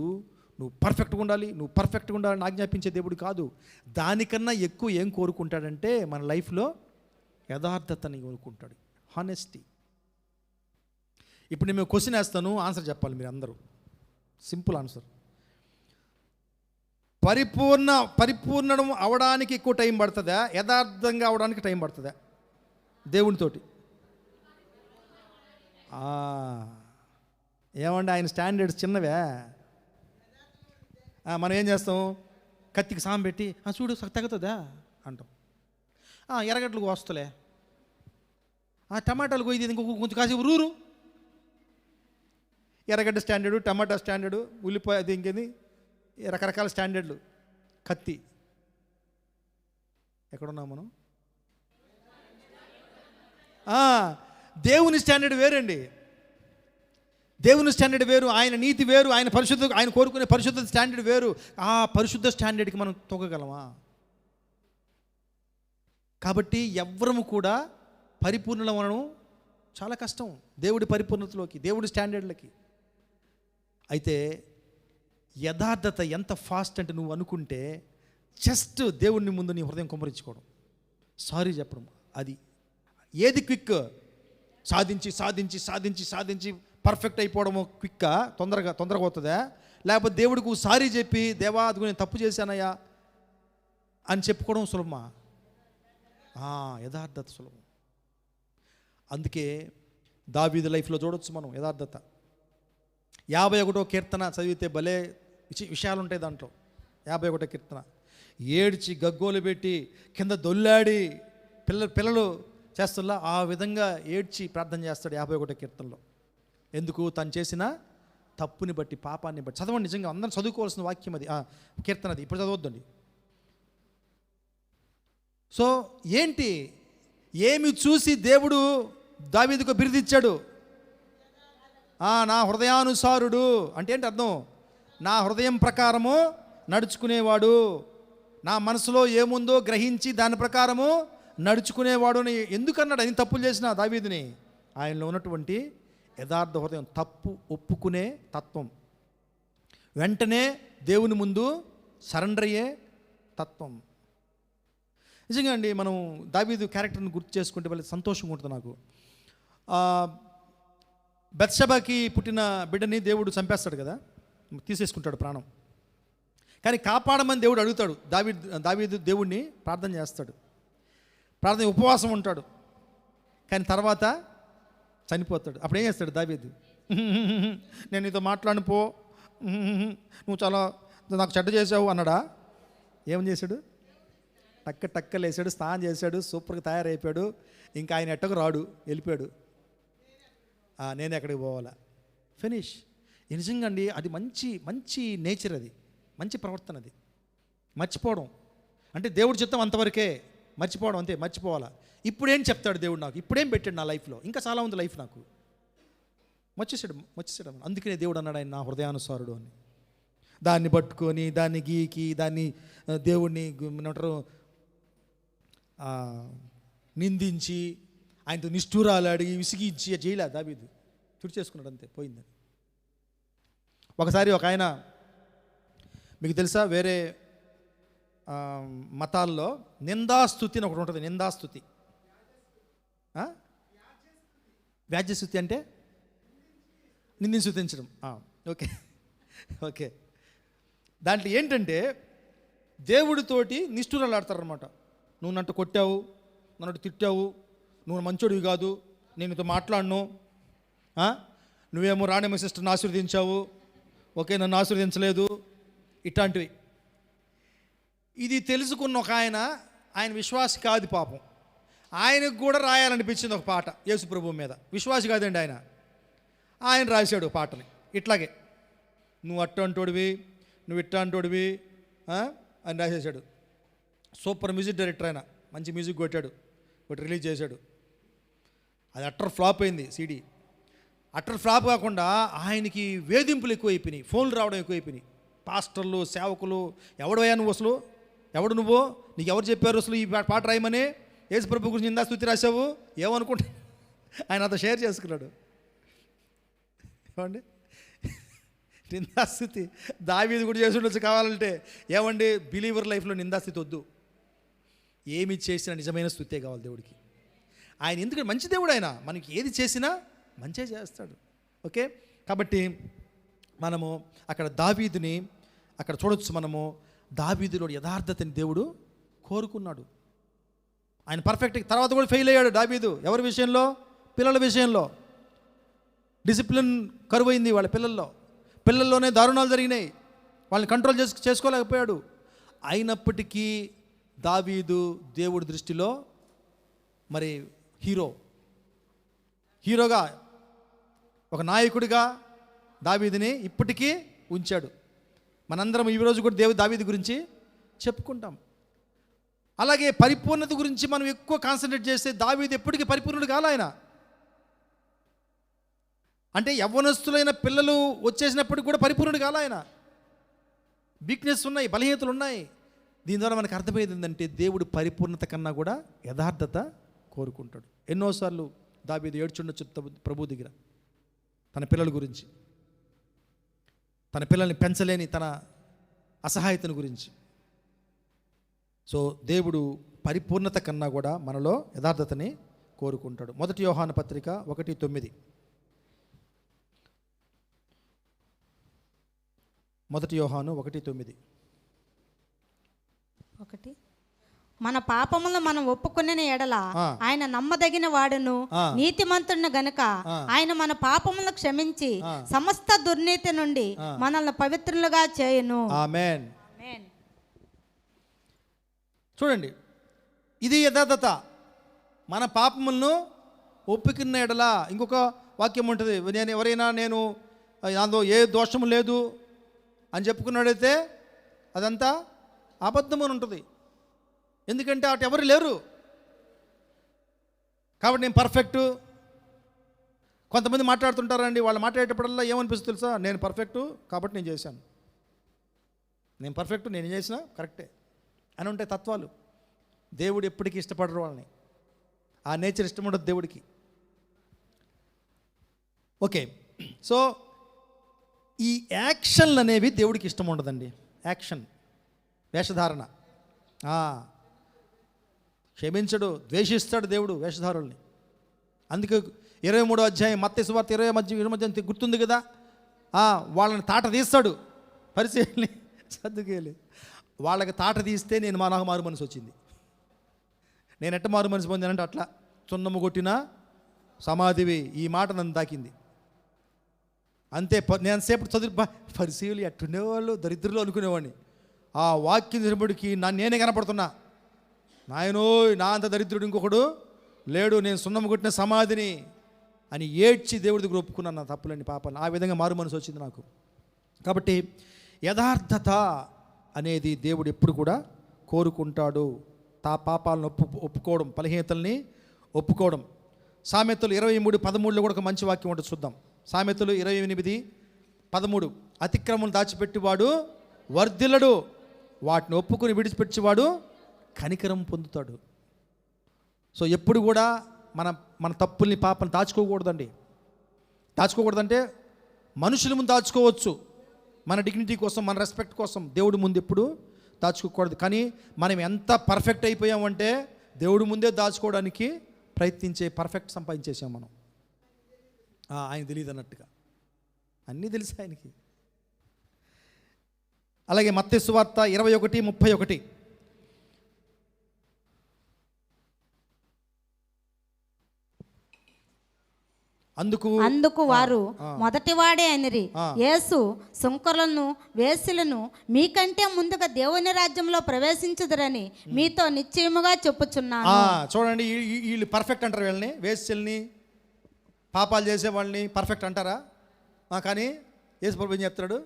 నువ్వు పర్ఫెక్ట్గా ఉండాలని ఆజ్ఞాపించే దేవుడు కాదు. దానికన్నా ఎక్కువ ఏం కోరుకుంటాడంటే మన లైఫ్లో యథార్థతని కోరుకుంటాడు, హానెస్టీ. ఇప్పుడు నేను క్వశ్చన్ వేస్తాను, ఆన్సర్ చెప్పాలి మీరు అందరూ. Simple answer. పరిపూర్ణం అవడానికి ఎక్కువ టైం పడుతుందా, యథార్థంగా అవడానికి టైం పడుతుందా దేవునితోటి? ఏమండి, ఆయన స్టాండర్డ్స్ చిన్నవే. మనం ఏం చేస్తాం? కత్తికి సాం పెట్టి చూడు తగ్గుతుందా అంటాం. ఎర్రగడ్డలకు వస్తలే, టమాటాలు కొయ్యి ఇంకొక కొంచెం కాసేపు రూరు. ఎర్రగడ్డ స్టాండర్డు, టమాటా స్టాండర్డు, ఉల్లిపాయ, అది ఇంకేది రకరకాల స్టాండర్డ్లు. కత్తి. ఎక్కడున్నాం మనం? దేవుని స్టాండర్డ్ వేరండి. దేవుని స్టాండర్డ్ వేరు, ఆయన నీతి వేరు, ఆయన కోరుకునే పరిశుద్ధ స్టాండర్డ్ వేరు. ఆ పరిశుద్ధ స్టాండర్డ్కి మనం తొక్కగలమా? కాబట్టి ఎవ్వరము కూడా పరిపూర్ణం అనడం చాలా కష్టం దేవుడి పరిపూర్ణతలోకి, దేవుడి స్టాండర్డ్లకి. అయితే యథార్థత ఎంత ఫాస్ట్ అంటే, నువ్వు అనుకుంటే జస్ట్ దేవుడిని ముందు నీ హృదయం కుమ్మరించుకోవడం, సారీ చెప్పడం, అది ఏది క్విక్? సాధించి సాధించి సాధించి సాధించి పర్ఫెక్ట్ అయిపోవడము క్విక్కా? తొందరగా అవుతుందా? లేకపోతే దేవుడికి సారీ చెప్పి, దేవా అదిగో నేను తప్పు చేశానయ్యా అని చెప్పుకోవడం సులభమా? యథార్థత సులభం. అందుకే దావీదు లైఫ్లో చూడొచ్చు మనం యథార్థత. 51వ కీర్తన చదివితే భలే విషయాలు ఉంటాయి దాంట్లో. 51వ కీర్తన ఏడ్చి గగ్గోలు పెట్టి కింద దొల్లాడి పిల్లలు చేస్తున్నా ఆ విధంగా ఏడ్చి ప్రార్థన చేస్తాడు 51వ కీర్తనలో. ఎందుకు? తను చేసిన తప్పుని బట్టి, పాపాన్ని బట్టి. చదవండి, నిజంగా అందరం చదువుకోవాల్సిన వాక్యం అది, కీర్తన అది. ఇప్పుడు చదవద్దండి. సో ఏంటి, ఏమి చూసి దేవుడు దావీదుకు బిరుదిచ్చాడు? నా హృదయానుసారుడు అంటే ఏంటి అర్థం? నా హృదయం ప్రకారము నడుచుకునేవాడు, నా మనసులో ఏముందో గ్రహించి దాని ప్రకారము నడుచుకునేవాడు అని ఎందుకన్నాడు? ఆయన తప్పులు చేసిన దావీదుని, ఆయనలో ఉన్నటువంటి యథార్థ హృదయం, తప్పు ఒప్పుకునే తత్వం, వెంటనే దేవుని ముందు సరెండర్ అయ్యే తత్వం. నిజంగా అండి, మనం దావీదు క్యారెక్టర్ని గుర్తు చేసుకుంటే వాళ్ళకి సంతోషంగా ఉంటుంది నాకు. బత్షెబకి పుట్టిన బిడ్డని దేవుడు చంపేస్తాడు కదా, తీసేసుకుంటాడు ప్రాణం. కానీ కాపాడమని దేవుడు అడుగుతాడు. దావీదు దేవుడిని ప్రార్థన చేస్తాడు, ప్రార్థన ఉపవాసం ఉంటాడు. కానీ తర్వాత చనిపోతాడు. అప్పుడు ఏం చేస్తాడు దావీదు? నేను నీతో మాట్లాడను పో, నువ్వు చాలా నాకు చెడ్డ చేసావు అన్నాడా? ఏమని చేశాడు? టక్కలేసాడు, స్నానం చేశాడు, సూపర్గా తయారైపోయాడు. ఇంకా ఆయన ఎట్టకు రాడు, వెళ్ళిపోయాడు. నేను ఎక్కడికి పోవాలా, ఫినిష్. నిజంగా అండి, అది మంచి నేచర్, అది మంచి ప్రవర్తన. అది మర్చిపోవడం అంటే దేవుడి చిత్తం అంతవరకే, మర్చిపోవడం అంతే, మర్చిపోవాలా. ఇప్పుడేం చెప్తాడు దేవుడు నాకు, ఇప్పుడేం పెట్టాడు నా లైఫ్లో, ఇంకా చాలా ఉంది లైఫ్ నాకు, మర్చేసాడు. అందుకనే దేవుడు అన్నాడు ఆయన నా హృదయానుసారుడు అని. దాన్ని పట్టుకొని, దాన్ని గీకి, దాన్ని దేవుడిని ఏమంటారు నిందించి, ఆయనతో నిష్ఠూరాలు అడిగి విసిగించి చేయలే దావీదు. తుడిచేసుకున్నాడు అంతే, పోయిందని. ఒకసారి ఒక ఆయన, మీకు తెలుసా, వేరే మతాల్లో నిందాస్తుతి అని ఒకటి ఉంటుంది. నిందాస్తుతి, వ్యాజ్యస్తుతి అంటే నిందిని స్తుతించడం. ఓకే. దాంట్లో ఏంటంటే దేవుడితోటి నిష్ఠూరాలు ఆడతారనమాట. నువ్వు నన్ను కొట్టావు, నన్ను తిట్టావు, నువ్వు మంచోడివి కాదు, నేను నీతో మాట్లాడను, నువ్వేమో రాణేమ సిస్టర్ని ఆశీర్వదించావు, ఓకే, నన్ను ఆశీర్వదించలేదు, ఇట్లాంటివి. ఇది తెలుసుకున్న ఒక ఆయన విశ్వాసి కాదు పాపం, ఆయనకు కూడా రాయాలనిపించింది ఒక పాట యేసు ప్రభువు మీద. విశ్వాసి కాదండి ఆయన రాశాడు పాటలు ఇట్లాగే, నువ్వు అట్టంటోడివి, నువ్వు ఇట్టంటోడివి అని రాసేసాడు. సూపర్ మ్యూజిక్ డైరెక్టర్ ఆయన, మంచి మ్యూజిక్ కొట్టాడు, ఒకటి రిలీజ్ చేశాడు. అది అట్టర్ ఫ్లాప్ అయింది సీడీ. అట్టర్ ఫ్లాప్ కాకుండా ఆయనకి వేధింపులు ఎక్కువైపోయినాయి, ఫోన్లు రావడం ఎక్కువైపోయినాయి. పాస్టర్లు, సేవకులు, ఎవడవయ్యా నువ్వు అసలు, ఎవడు నువ్వు, నీకు ఎవరు చెప్పారు అసలు ఈ పాట రాయమని, యేసు ప్రభు గురించి నిందా స్తుతి రాశావు, ఏమనుకుంటా ఆయన అంతా షేర్ చేసుకున్నాడు. ఏమండి, నిందాస్థితి దావీదు కూడా చేసి ఉండొచ్చు కావాలంటే. ఏమండి, బిలీవర్ లైఫ్లో నిందాస్థితి వద్దు. ఏమి చేసినా నిజమైన స్తుతే కావాలి దేవుడికి. ఆయన ఎందుకంటే మంచి దేవుడు, ఆయన మనకి ఏది చేసినా మంచిగా చేస్తాడు. ఓకే, కాబట్టి మనము అక్కడ దావీదుని అక్కడ చూడొచ్చు. మనము దావీదులో యథార్థతని దేవుడు కోరుకున్నాడు. ఆయన పర్ఫెక్ట్. తర్వాత కూడా ఫెయిల్ అయ్యాడు దావీదు. ఎవరి విషయంలో? పిల్లల విషయంలో. డిసిప్లిన్ కరువైంది వాళ్ళ పిల్లల్లోనే దారుణాలు జరిగినాయి, వాళ్ళని కంట్రోల్ చేసుకోలేకపోయాడు. అయినప్పటికీ దావీదు దేవుడి దృష్టిలో మరి హీరోగా, ఒక నాయకుడిగా దావీదుని ఇప్పటికీ ఉంచాడు. మనందరం ఈరోజు కూడా దావీదు గురించి చెప్పుకుంటాం. అలాగే పరిపూర్ణత గురించి మనం ఎక్కువ కాన్సన్ట్రేట్ చేస్తే దావీదు ఎప్పటికీ పరిపూర్ణుడు కాల ఆయన. అంటే యవ్వనస్తులైన పిల్లలు వచ్చేసినప్పటికి కూడా పరిపూర్ణుడు కాల ఆయన. వీక్నెస్ ఉన్నాయి, బలహీనతలు ఉన్నాయి. దీని ద్వారా మనకు అర్థమయ్యేది ఏంటంటే దేవుడు పరిపూర్ణత కన్నా కూడా యథార్థత కోరుకుంటాడు. ఎన్నోసార్లు దావీదు ఏడ్చుండొచ్చు ప్రభు దగ్గర తన పిల్లల గురించి, తన పిల్లల్ని పెంచలేని తన అసహాయతను గురించి. సో దేవుడు పరిపూర్ణత కన్నా కూడా మనలో యథార్థతని కోరుకుంటాడు. 1 యోహాను పత్రిక 1:9. 1 యోహాను 1:9. మన పాపములను మనం ఒప్పుకునే ఎడల ఆయన నమ్మదగిన వాడును నీతిమంతుడును గనుక ఆయన మన పాపములను క్షమించి సమస్త దుర్నీతి నుండి మనల్ని పవిత్రులుగా చేయును. ఆమేన్. చూడండి, ఇది యథార్థత. మన పాపములను ఒప్పుకున్న ఎడల ఇంకొక వాక్యం ఉంటుంది, నేను అందులో ఏ దోషము లేదు అని చెప్పుకున్నాడైతే అదంతా అబద్ధమని ఉంటుంది. ఎందుకంటే అటు ఎవరు లేరు కాబట్టి నేను పర్ఫెక్టు. కొంతమంది మాట్లాడుతుంటారండి, వాళ్ళు మాట్లాడేటప్పుడల్లా ఏమనిపిస్తుంది తెలుసా, నేను పర్ఫెక్టు కాబట్టి నేను చేశాను, నేను పర్ఫెక్టు నేను చేసినా కరెక్టే అని ఉంటాయి తత్వాలు. దేవుడు ఎప్పటికీ ఇష్టపడరు వాళ్ళని, ఆ నేచర్ ఇష్టం ఉండదు దేవుడికి. ఓకే, సో ఈ యాక్షన్లు అనేవి దేవుడికి ఇష్టం ఉండదండి. యాక్షన్, వేషధారణ. క్షమించడు, ద్వేషిస్తాడు దేవుడు వేషధారుల్ని. అందుకే 23వ అధ్యాయం మత్తయి సువార్త 20 గుర్తుంది కదా, వాళ్ళని తాట తీస్తాడు పరిచయాల్ని, సద్దుకేలి. వాళ్ళకి తాట తీస్తే నాకు మారు మనసు వచ్చింది. నేను ఎట్ట మారు మనసు పొందానంటే అట్లా, చున్నము కొట్టిన సమాధివి, ఈ మాట నన్ను తాకింది అంతే. నేను సేపు చదువు పరిశీలి ఎట్టుండేవాళ్ళు దరిద్రులు అనుకునేవాడిని. ఆ వాక్యం నిలబడికి నేనే కనపడుతున్నా, నాయనోయ్ నా అంత దరిద్రుడు ఇంకొకడు లేడు, నేను సున్నం కొట్టిన సమాధిని అని ఏడ్చి దేవుడి దగ్గర ఒప్పుకున్నాను నా తప్పులని పాపాలని. ఆ విధంగా మారు మనసు వచ్చింది నాకు. కాబట్టి యథార్థత అనేది దేవుడు ఎప్పుడు కూడా కోరుకుంటాడు. పాపాలను ఒప్పుకోవడం, బలహీనతల్ని ఒప్పుకోవడం. సామెతలు 23:13 కూడా ఒక మంచి వాక్యం ఉంటుంది, చూద్దాం. సామెతలు 28:13. అతిక్రమం దాచిపెట్టివాడు వర్ధిల్లడు, వాటిని ఒప్పుకొని విడిచిపెట్టేవాడు కనికరం పొందుతాడు. సో ఎప్పుడు కూడా మన తప్పుల్ని పాపని దాచుకోకూడదండి. దాచుకోకూడదంటే మనుషుల ముందు దాచుకోవచ్చు, మన డిగ్నిటీ కోసం, మన రెస్పెక్ట్ కోసం. దేవుడి ముందు ఎప్పుడు దాచుకోకూడదు. కానీ మనం ఎంత పర్ఫెక్ట్ అయిపోయామంటే దేవుడి ముందే దాచుకోవడానికి ప్రయత్నించే పర్ఫెక్ట్ సంపాదించేసాం మనం. ఆయన తెలియదు అన్నట్టుగా, అన్నీ తెలుసు ఆయనకి. అలాగే మత్తయి సువార్త 21:31. అందుకు వారు మొదటివాడే అనిరి. యేసు సుంకరులను వేశ్యలను మీకంటే ముందుగా దేవుని రాజ్యంలో ప్రవేశించుదురని మీతో నిశ్చయముగా చెప్పుచున్నాను. చూడండి, వీళ్ళు పర్ఫెక్ట్ అంటారు, వీళ్ళని వేశ్యల్ని పాపాలు చేసే వాళ్ళని పర్ఫెక్ట్ అంటారా? కానీ యేసు ప్రభు ఏం చెప్తాడు,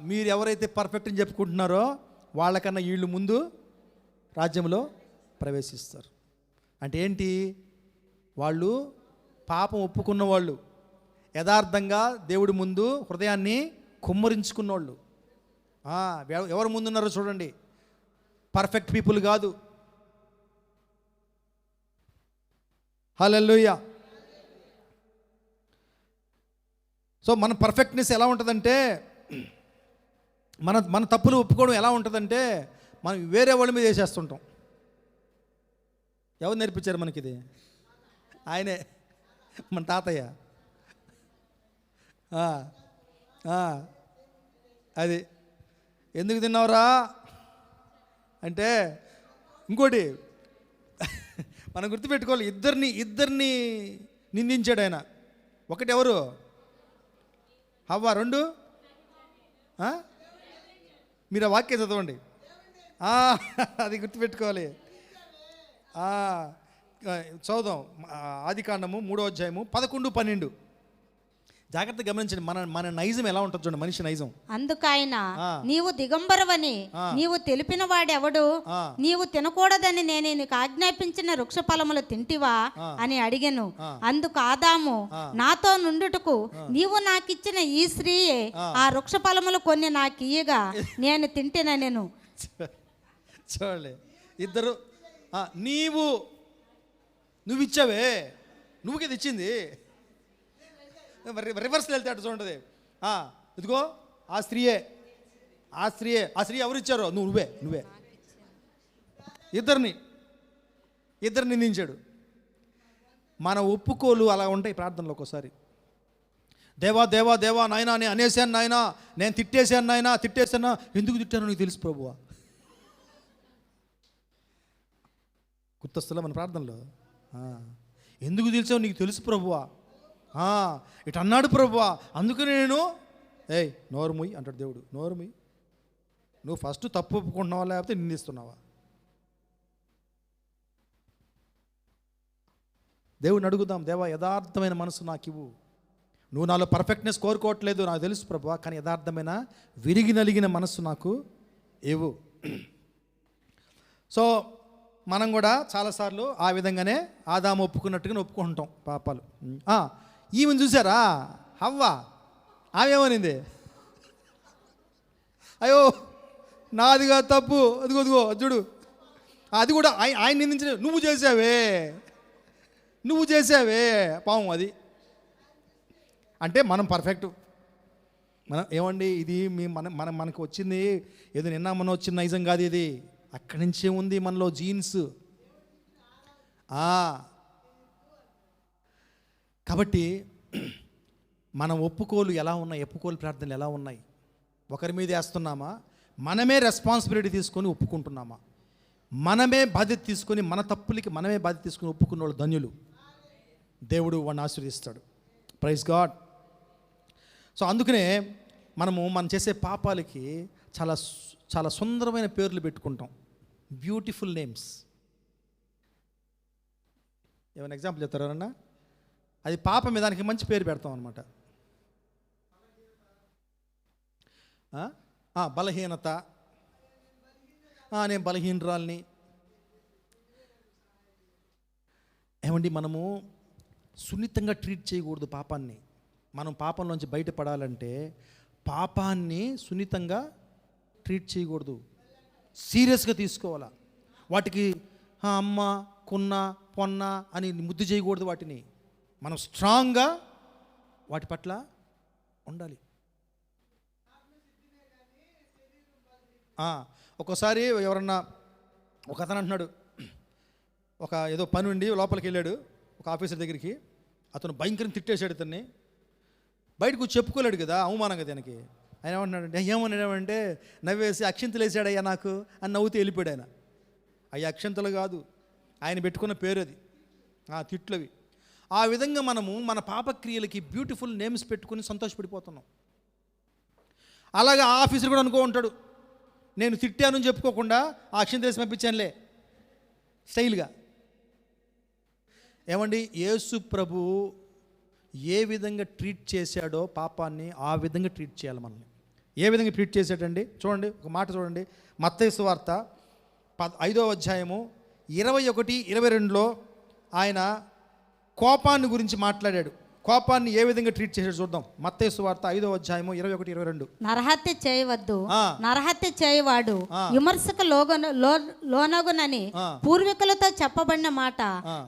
మీరు ఎవరైతే పర్ఫెక్ట్ అని చెప్పుకుంటున్నారో వాళ్ళకన్నా వీళ్ళు ముందు రాజ్యంలో ప్రవేశిస్తారు. అంటే ఏంటి, వాళ్ళు పాపం ఒప్పుకున్న వాళ్ళు, యథార్థంగా దేవుడి ముందు హృదయాన్ని కుమ్మరించుకున్న వాళ్ళు. ఎవరు ముందున్నారో చూడండి, పర్ఫెక్ట్ పీపుల్ కాదు. హల్లెలూయా. సో మన పర్ఫెక్ట్నెస్ ఎలా ఉంటుందంటే, మన తప్పులు ఒప్పుకోవడం ఎలా ఉంటుందంటే, మనం వేరే వాళ్ళ మీద వేసేస్తుంటాం. ఎవరు నేర్పించారు మనకి ఇది? ఆయనే, మన తాతయ్య. అది ఎందుకు తిన్నావురా అంటే, ఇంకోటి మనం గుర్తుపెట్టుకోవాలి, ఇద్దరిని నిందించాడు ఆయన. ఒకటి ఎవరు? హవ్వ. 2 మీరు ఆ వాక్యం చదవండి, అది గుర్తుపెట్టుకోవాలి. చదువుదాం, ఆదికాండము 3వ అధ్యాయము 11-12. జాగ్రత్తగా గమనించండి, మన మన నైజం ఎలా ఉంటుంది చూడండి, మనిషి నైజం. అందుకైన ఆ. నీవు దిగంబరవని నీవు తెలిపిన వాడెవడు, ఆ. నీవు తినకూడదని నేను నీకు ఆజ్ఞాపించిన వృక్ష ఫలములు తింటివా అని అడిగెను. అందుకు ఆదాము, నాతో నుండుటకు నీవు నాకిచ్చిన ఈ స్త్రీయే ఆ వృక్ష ఫలములు కొన్ని నాకు ఇయ్యగా నేను తింటినెను. చూడండి ఇద్దరు, నువ్వు ఇచ్చావే, నువ్వు కదా ఇచ్చింది. రివర్స్లో వెళ్తే అటు చూడండి. ఇదిగో ఆ స్త్రీ ఎవరు ఇచ్చారో నువ్వే ఇద్దరిని నిందించాడు. మన ఒప్పుకోలు అలా ఉంటాయి ప్రార్థనలో. ఒక్కోసారి దేవా దేవా దేవా నాయనా నేను అనేసాను, నాయనా నేను తిట్టేశాను, ఎందుకు తిట్టానో నీకు తెలుసు ప్రభువా. గుర్తొస్తుందా మన ప్రార్థనలో? ఎందుకు తెలిసావు నీకు తెలుసు ప్రభువా, ఇటు అన్నాడు ప్రభువా, అందుకని నేను నోరు మూయి అంటాడు దేవుడు. నోరు మూయి, నువ్వు ఫస్ట్ తప్పు ఒప్పుకుంటున్నావా లేకపోతే నిందిస్తున్నావా? దేవుడిని అడుగుదాం, దేవా యథార్థమైన మనసు నాకు ఇవ్వు. నువ్వు నాలో పర్ఫెక్ట్నెస్ కోరుకోవట్లేదు నాకు తెలుసు ప్రభువా, కానీ యథార్థమైన విరిగి నలిగిన మనస్సు నాకు ఇవ్వు. సో మనం కూడా చాలాసార్లు ఆ విధంగానే ఆదాము ఒప్పుకున్నట్టుగానే ఒప్పుకుంటాం పాపాలు. ఈమెను చూసారా హవ్వ, ఆమెమనింది, అయ్యో నాదిగా తప్పు, అదిగో చూడు, అది కూడా ఆయన నిందించిన, నువ్వు చేసావే పాపం. అది అంటే మనం పర్ఫెక్ట్, మనం ఏమండి ఇది మనకు వచ్చింది ఏదో నిన్న మనం వచ్చిన నైజం కాదు ఇది, అక్కడి నుంచే ఉంది మనలో జీన్స్. కాబట్టి మన ఒప్పుకోలు ఎలా ఉన్నాయి, ఒప్పుకోలు ప్రార్థనలు ఎలా ఉన్నాయి? ఒకరి మీద వేస్తున్నామా, మనమే రెస్పాన్సిబిలిటీ తీసుకొని ఒప్పుకుంటున్నామా, మనమే బాధ్యత తీసుకొని మన తప్పులకి మనమే బాధ్యత తీసుకొని ఒప్పుకున్న వాళ్ళు ధన్యులు. దేవుడు వాడిని ఆశీర్వదిస్తాడు. Praise God. సో అందుకనే మనం చేసే పాపాలకి చాలా చాలా సుందరమైన పేర్లు పెట్టుకుంటాం, బ్యూటిఫుల్ నేమ్స్. ఏమైనా ఎగ్జాంపుల్ చెప్తారా? అది పాపం మీద దానికి మంచి పేరు పెడతాం అనమాట. బలహీనత, నేను బలహీనరాల్ని. ఏమండి మనము సున్నితంగా ట్రీట్ చేయకూడదు పాపాన్ని. మనం పాపంలోంచి బయటపడాలంటే పాపాన్ని సున్నితంగా ట్రీట్ చేయకూడదు, సీరియస్గా తీసుకోవాలా. వాటికి అమ్మ కున్న పొన్న అని ముద్దు చేయకూడదు. వాటిని మనం స్ట్రాంగ్గా వాటి పట్ల ఉండాలి. ఒక్కోసారి ఎవరన్నా ఒక అతను అంటున్నాడు, ఒక ఏదో పని ఉండి లోపలికి వెళ్ళాడు ఒక ఆఫీసర్ దగ్గరికి, అతను భయంకరంగా తిట్టేశాడు అతన్ని. బయటకు చెప్పుకోలేడు కదా, అవమానం కదా ఆయనకి. ఆయన ఏమంటున్నాడంటే, ఏమన్నాడంటే నవ్వేసి అక్షింతలు వేసాడయ్యా నాకు అని నవ్వుతూ వెళ్ళిపోయాడు ఆయన. అవి అక్షింతలు కాదు, ఆయన పెట్టుకున్న పేరు అది, తిట్లవి. ఆ విధంగా మనము మన పాపక్రియలకి బ్యూటిఫుల్ నేమ్స్ పెట్టుకుని సంతోషపడిపోతున్నాం. అలాగే ఆ ఆఫీసర్ కూడా అనుకో ఉంటాడు, నేను తిట్టాను చెప్పుకోకుండా ఆ అక్షింతలు వేసి పంపించానులే స్టైల్గా. ఏమండి యేసు ప్రభు ఏ విధంగా ట్రీట్ చేశాడో పాపాన్ని ఆ విధంగా ట్రీట్ చేయాలి మనల్ని. ఏ విధంగా ట్రీట్ చేశాడండి చూడండి, ఒక మాట చూడండి. మత్తయి సువార్త 5వ అధ్యాయము 21-22లో ఆయన కోపాన్ని గురించి మాట్లాడాడు. కోపాన్ని ఏ విధంగా ట్రీట్ చేశాడు చూద్దాం. మత్తయి సువార్త 5వ అధ్యాయము 21-22. నరహత్య చేయవద్దు, నరహత్య చేయవాడు విమర్శకు లోనగునని పూర్వీకులతో చెప్పబడిన మాట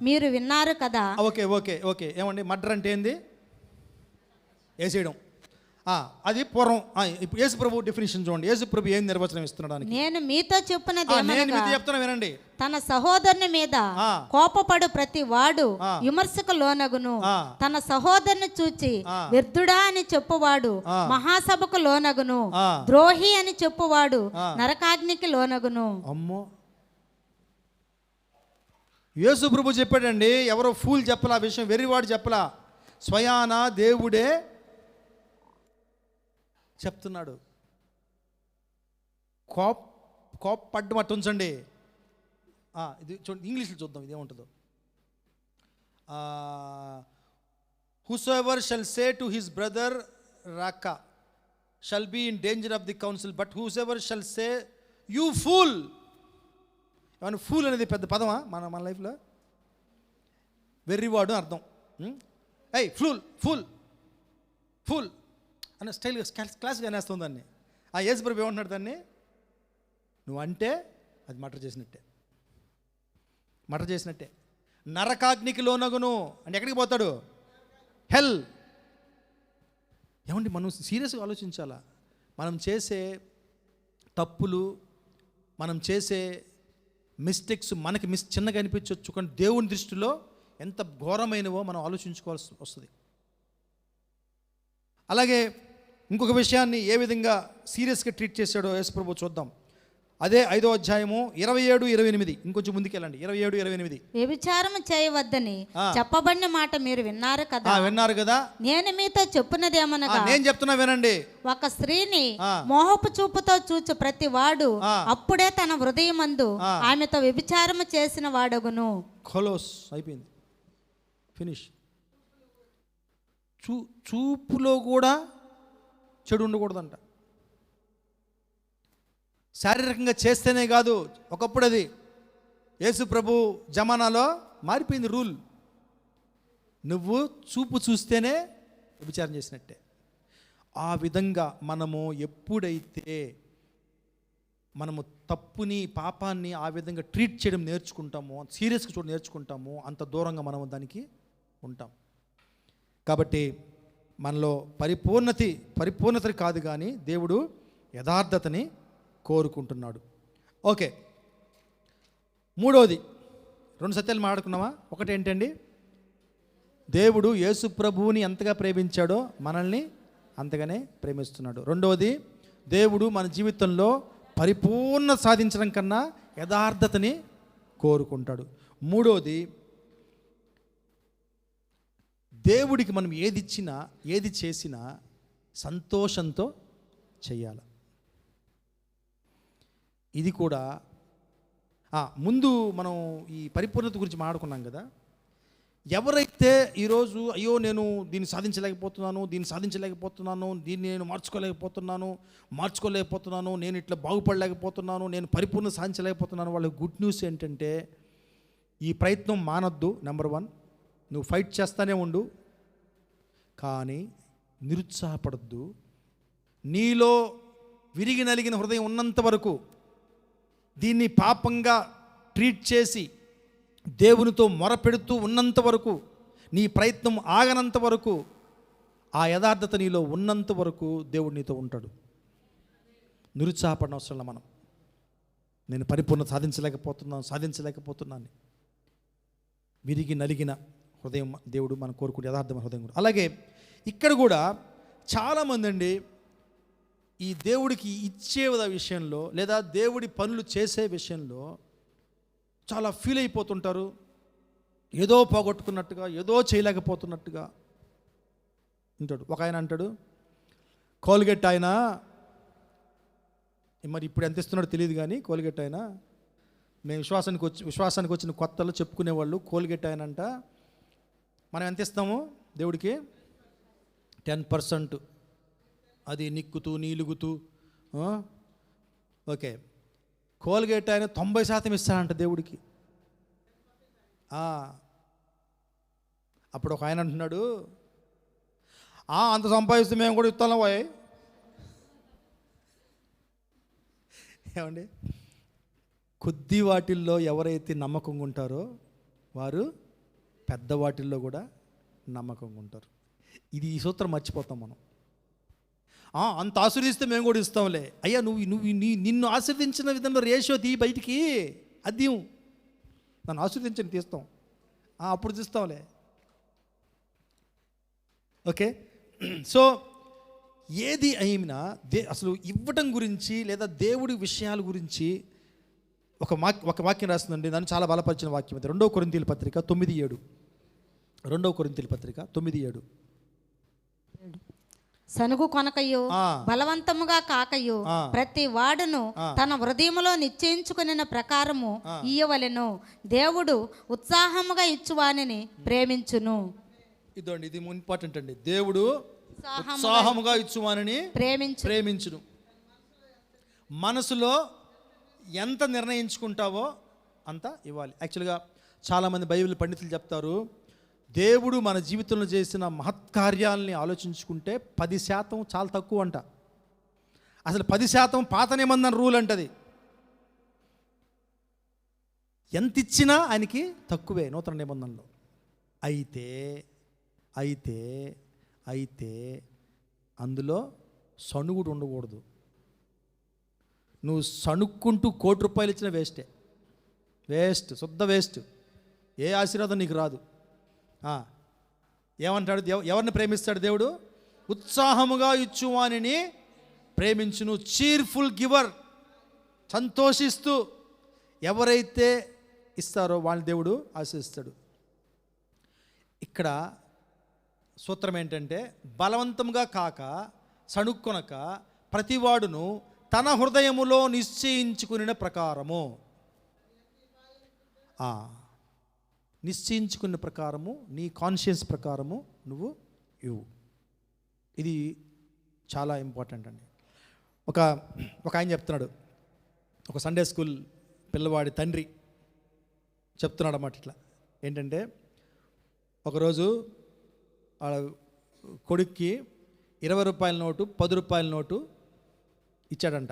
మీరు విన్నారు కదా. ఓకే ఏమండి, మర్డర్ అంటే ఏంది? వేసేయడం. అది పూర్వం. ఇప్పుడు యేసు ప్రభు డెఫినిషన్ చూడండి. యేసు ప్రభు ఏం నిర్వచనం ఇస్తున్నాడు? నేను మీతో చెప్తున్నా వినండి. తన సహోదరుని మీద కోపపడు ప్రతి వాడు విమర్శకు లోనగును, తన సహోదరుని చూచి వ్యర్థుడా అని చెప్పువాడు మహాసభకు లోనగును, ద్రోహి అని చెప్పువాడు నరకాగ్నికి లోనగును. అమ్మో, యేసు ప్రభు చెప్పాడండి. ఎవరో ఫూల్ చెప్పలా, ఆ విషయం వెర్రివాడు చెప్పలా, స్వయాన దేవుడే చెప్తున్నాడు. కోప్పడ్డం అట్టు ఉంచండి. ఇది చూడండి, ఇంగ్లీష్లో చూద్దాం ఇది ఏముంటుందో. Whosoever shall say to his brother raca shall be in danger of the council, but whosoever shall say you fool. ఏమన్నా ఫూల్ అనేది పెద్ద పదమా మన లైఫ్లో? వెర్రివాడు అర్థం. ఏయ్ ఫూల్ ఫూల్ ఫూల్ అన్న స్టైల్గా క్లాస్గా అనేస్తుంది దాన్ని. ఆ యేసుప్రభు ఏమంటున్నాడు దాన్ని? నువ్వు అంటే అది మర్డర్ చేసినట్టే. నరకాగ్నికి లోనగును అంటే ఎక్కడికి పోతాడు? హెల్. ఏమండి, మనం సీరియస్గా ఆలోచించాలా? మనం చేసే తప్పులు, మనం చేసే మిస్టేక్స్ మనకి చిన్నగా అనిపించవచ్చు, కానీ దేవుని దృష్టిలో ఎంత ఘోరమైనవో మనం ఆలోచించుకోవాల్సి వస్తుంది. అలాగే ఇంకొక విషయాన్ని ఏ విధంగా సీరియస్గా ట్రీట్ చేశాడో యేసుప్రభు చూద్దాం. అదే 5వ అధ్యాయము 27-28. ఇంకొంచెం ముందుకెళ్ళండి. 27-28. వ్యభిచారము చేయవద్దని చెప్పబడిన మాట మీరు విన్నారు కదా. విన్నారు కదా. నేను మీతో చెప్పున్నదేమనగా, నేను చెప్తున్నా వినండి. ఒక స్త్రీని మోహపు చూపుతో చూచు ప్రతి వాడు అప్పుడే తన హృదయమందు ఆమెతో వ్యభిచారము చేసిన వాడగును. ఖోలోస్ అయిపోయింది, ఫినిష్. చూపులో కూడా చెడు ఉండకూడదంట. శారీరకంగా చేస్తేనే కాదు, ఒకప్పుడు అది యేసు ప్రభు జమానాలో మారిపోయింది రూల్. నువ్వు చూపు చూస్తేనే విచారణ చేసినట్టే. ఆ విధంగా మనము ఎప్పుడైతే మనము తప్పుని, పాపాన్ని ఆ విధంగా ట్రీట్ చేయడం నేర్చుకుంటామో, సీరియస్గా చూడ నేర్చుకుంటామో, అంత దూరంగా మనము దానికి ఉంటాం. కాబట్టి మనలో పరిపూర్ణత కాదు, కానీ దేవుడు యథార్థతని కోరుకుంటున్నాడు. ఓకే, మూడవది 2 సత్యాలు మాట్లాడుకున్నామా? ఒకటి ఏంటండి? దేవుడు యేసు ప్రభువుని ఎంతగా ప్రేమించాడో మనల్ని అంతగానే ప్రేమిస్తున్నాడు. రెండవది, దేవుడు మన జీవితంలో పరిపూర్ణ సాధించడం కన్నా యథార్థతని కోరుకుంటాడు. మూడవది, దేవుడికి మనం ఏది ఇచ్చినా ఏది చేసినా సంతోషంతో చెయ్యాలి. ఇది కూడా ముందు మనం ఈ పరిపూర్ణత గురించి మాట్లాడుకున్నాం కదా. ఎవరైతే ఈరోజు అయ్యో నేను దీన్ని సాధించలేకపోతున్నాను, దీన్ని నేను మార్చుకోలేకపోతున్నాను, నేను ఇట్లా బాగుపడలేకపోతున్నాను, నేను పరిపూర్ణ సాధించలేకపోతున్నాను, వాళ్ళ గుడ్ న్యూస్ ఏంటంటే ఈ ప్రయత్నం మానొద్దు. నెంబర్ 1, నువ్వు ఫైట్ చేస్తానే ఉండు, కానీ నిరుత్సాహపడద్దు. నీలో విరిగి నలిగిన హృదయం ఉన్నంత వరకు, దీన్ని పాపంగా ట్రీట్ చేసి దేవునితో మొరపెడుతూ ఉన్నంత వరకు, నీ ప్రయత్నం ఆగనంత వరకు, ఆ యథార్థత నీలో ఉన్నంత వరకు దేవుడు నీతో ఉంటాడు. నిరుత్సాహపడిన అవసరంలో మనం నేను పరిపూర్ణ సాధించలేకపోతున్నాను విరిగి నలిగిన హృదయం దేవుడు మనం కోరుకునే యథార్థమైన హృదయం కూడా. అలాగే ఇక్కడ కూడా చాలామంది అండి ఈ దేవుడికి ఇచ్చే విషయంలో లేదా దేవుడి పనులు చేసే విషయంలో చాలా ఫీల్ అయిపోతుంటారు. ఏదో పోగొట్టుకున్నట్టుగా, ఏదో చేయలేకపోతున్నట్టుగా ఉంటాడు. ఒక ఆయన అంటాడు, కోల్గేట్ ఆయన మరి ఇప్పుడు ఎంత ఇస్తున్నాడో తెలియదు, కానీ కోల్గేట్ ఆయన మేము విశ్వాసానికి వచ్చిన కొత్తలో చెప్పుకునేవాళ్ళు, కోల్గేట్ ఆయన అంట మనం ఎంత ఇస్తాము దేవుడికి? 10%. అది నిక్కుతూ నీలుగుతూ. ఓకే, కోల్గేట్ ఆయన 90% ఇస్తాడంట దేవుడికి. అప్పుడు ఒక ఆయన అంటున్నాడు, అంత సంపాదిస్తే మేము కూడా ఇస్తాం పోయి. ఏమండి, కొద్ది వాటిల్లో ఎవరైతే నమ్మకంగా ఉంటారో వారు పెద్ద వాటిల్లో కూడా నమ్మకంగా ఉంటారు. ఈ సూత్రం మర్చిపోతాం మనం. అంత ఆశీర్వదిస్తే మేము కూడా ఇస్తాంలే. అయ్యా నిన్ను ఆశీర్వదించిన విధంలో రేషియో తీ బయటికి, అది నన్ను ఆశీర్వదించని తీస్తాం, అప్పుడు తీస్తాంలే. ఓకే, సో ఏది అయినా అసలు ఇవ్వటం గురించి లేదా దేవుడి విషయాల గురించి ఒక వాక్యం రాస్తుందండి, దాన్ని చాలా బలపరిచిన వాక్యం. అది 2 కొరింథీయుల పత్రిక 9:7. 2 కొరింథీయుల పత్రిక 9:7. సనుగు కొనకయు బలవంతముగా కాకయు ప్రతి వాడును తన హృదయములో నిశ్చయించుకున్న ప్రకారము ఇయ్యవలెను. దేవుడు ఉత్సాహముగా ఇచ్చువానిని ప్రేమించును. ఇదండి, ఇది ఇంపార్టెంట్ అండి. దేవుడు ఉత్సాహముగా ఇచ్చువానిని ప్రేమించును. మనసులో ఎంత నిర్ణయించుకుంటావో అంత ఇవ్వాలి. యాక్చువల్గా చాలామంది బైబిల్ పండితులు చెప్తారు, దేవుడు మన జీవితంలో చేసిన మహత్కార్యాలని ఆలోచించుకుంటే 10% చాలా తక్కువ అంట. అసలు 10% పాత నిబంధన రూల్ అంటది. ఎంత ఇచ్చినా ఆయనకి తక్కువే నూతన నిబంధనలో. అయితే అందులో సణుగుడు ఉండకూడదు. నువ్వు సణుక్కుంటూ ₹1,00,00,000 ఇచ్చినా వేస్ట్, శుద్ధ వేస్ట్. ఏ ఆశీర్వాదం నీకు రాదు. ఏమంటాడు? ఎవరిని ప్రేమిస్తాడు దేవుడు? ఉత్సాహముగా ఇచ్చువానిని ప్రేమించును. చీర్ఫుల్ గివర్, సంతోషిస్తూ ఎవరైతే ఇస్తారో వాళ్ళని దేవుడు ఆశీర్వదిస్తాడు. ఇక్కడ సూత్రం ఏంటంటే, బలవంతంగా కాక సణుక్కొనక ప్రతివాడును తన హృదయములో నిశ్చయించుకున్న ప్రకారము, నిశ్చయించుకున్న ప్రకారము, నీ కాన్షియన్స్ ప్రకారము నువ్వు ఇవ్వు. ఇది చాలా ఇంపార్టెంట్ అండి. ఒక ఆయన చెప్తున్నాడు, ఒక సండే స్కూల్ పిల్లవాడి తండ్రి చెప్తున్నాడు అన్నమాట. ఇట్లా ఏంటంటే, ఒకరోజు కొడుక్కి ₹20 నోటు, ₹10 నోటు ఇచ్చాడంట.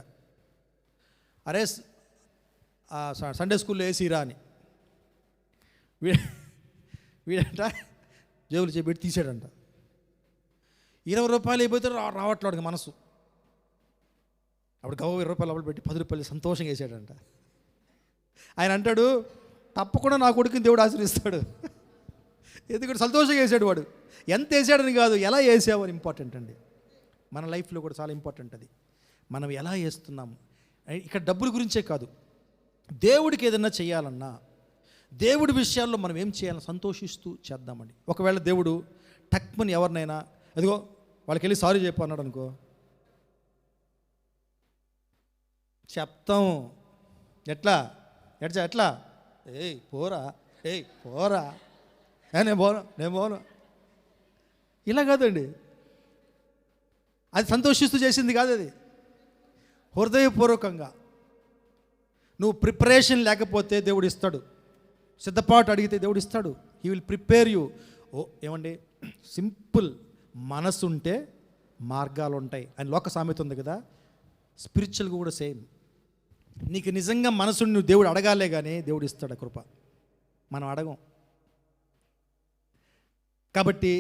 అరే సండే స్కూల్లో వేసిరా అని వీడంట జేబులు చేపెట్టి తీసాడంట. ₹20 అయిపోతే రావట్లేదు మనసు. అప్పుడు గవ్వ ₹20 లోపల పెట్టి ₹10 సంతోషంగా వేసాడంట. ఆయన అంటాడు, తప్పకుండా నా కొడుకుని దేవుడు ఆశీర్వదిస్తాడు. ఎందుకంటే సంతోషంగా వేసాడు వాడు. ఎంత వేసాడని కాదు, ఎలా వేసావు అని ఇంపార్టెంట్ అండి. మన లైఫ్లో కూడా చాలా ఇంపార్టెంట్ అది. మనం ఎలా వేస్తున్నాము. ఇక్కడ డబ్బుల గురించే కాదు, దేవుడికి ఏదైనా చేయాలన్నా, దేవుడి విషయాల్లో మనం ఏం చేయాలని సంతోషిస్తూ చేద్దామండి. ఒకవేళ దేవుడు టక్మని ఎవరినైనా అదిగో వాళ్ళకి వెళ్ళి సారీ చెప్పు అన్నాడు అనుకో, చెప్తాం. ఎట్లా పోరా నేను పోను ఇలా కాదండి. అది సంతోషిస్తూ చేసింది కాదు, అది హృదయపూర్వకంగా. నువ్వు ప్రిపరేషన్ లేకపోతే దేవుడు ఇస్తాడు, సిద్ధపాటు అడిగితే దేవుడు ఇస్తాడు. He will prepare you. ఏమండి, సింపుల్ మనసు ఉంటే మార్గాలు ఉంటాయి అని లోక సామెత ఉంది కదా. స్పిరిచువల్గా కూడా సేమ్. నీకు నిజంగా మనసుని నువ్వు దేవుడు అడగాలే కానీ దేవుడు ఇస్తాడు కృప. మనం అడగం. కాబట్టి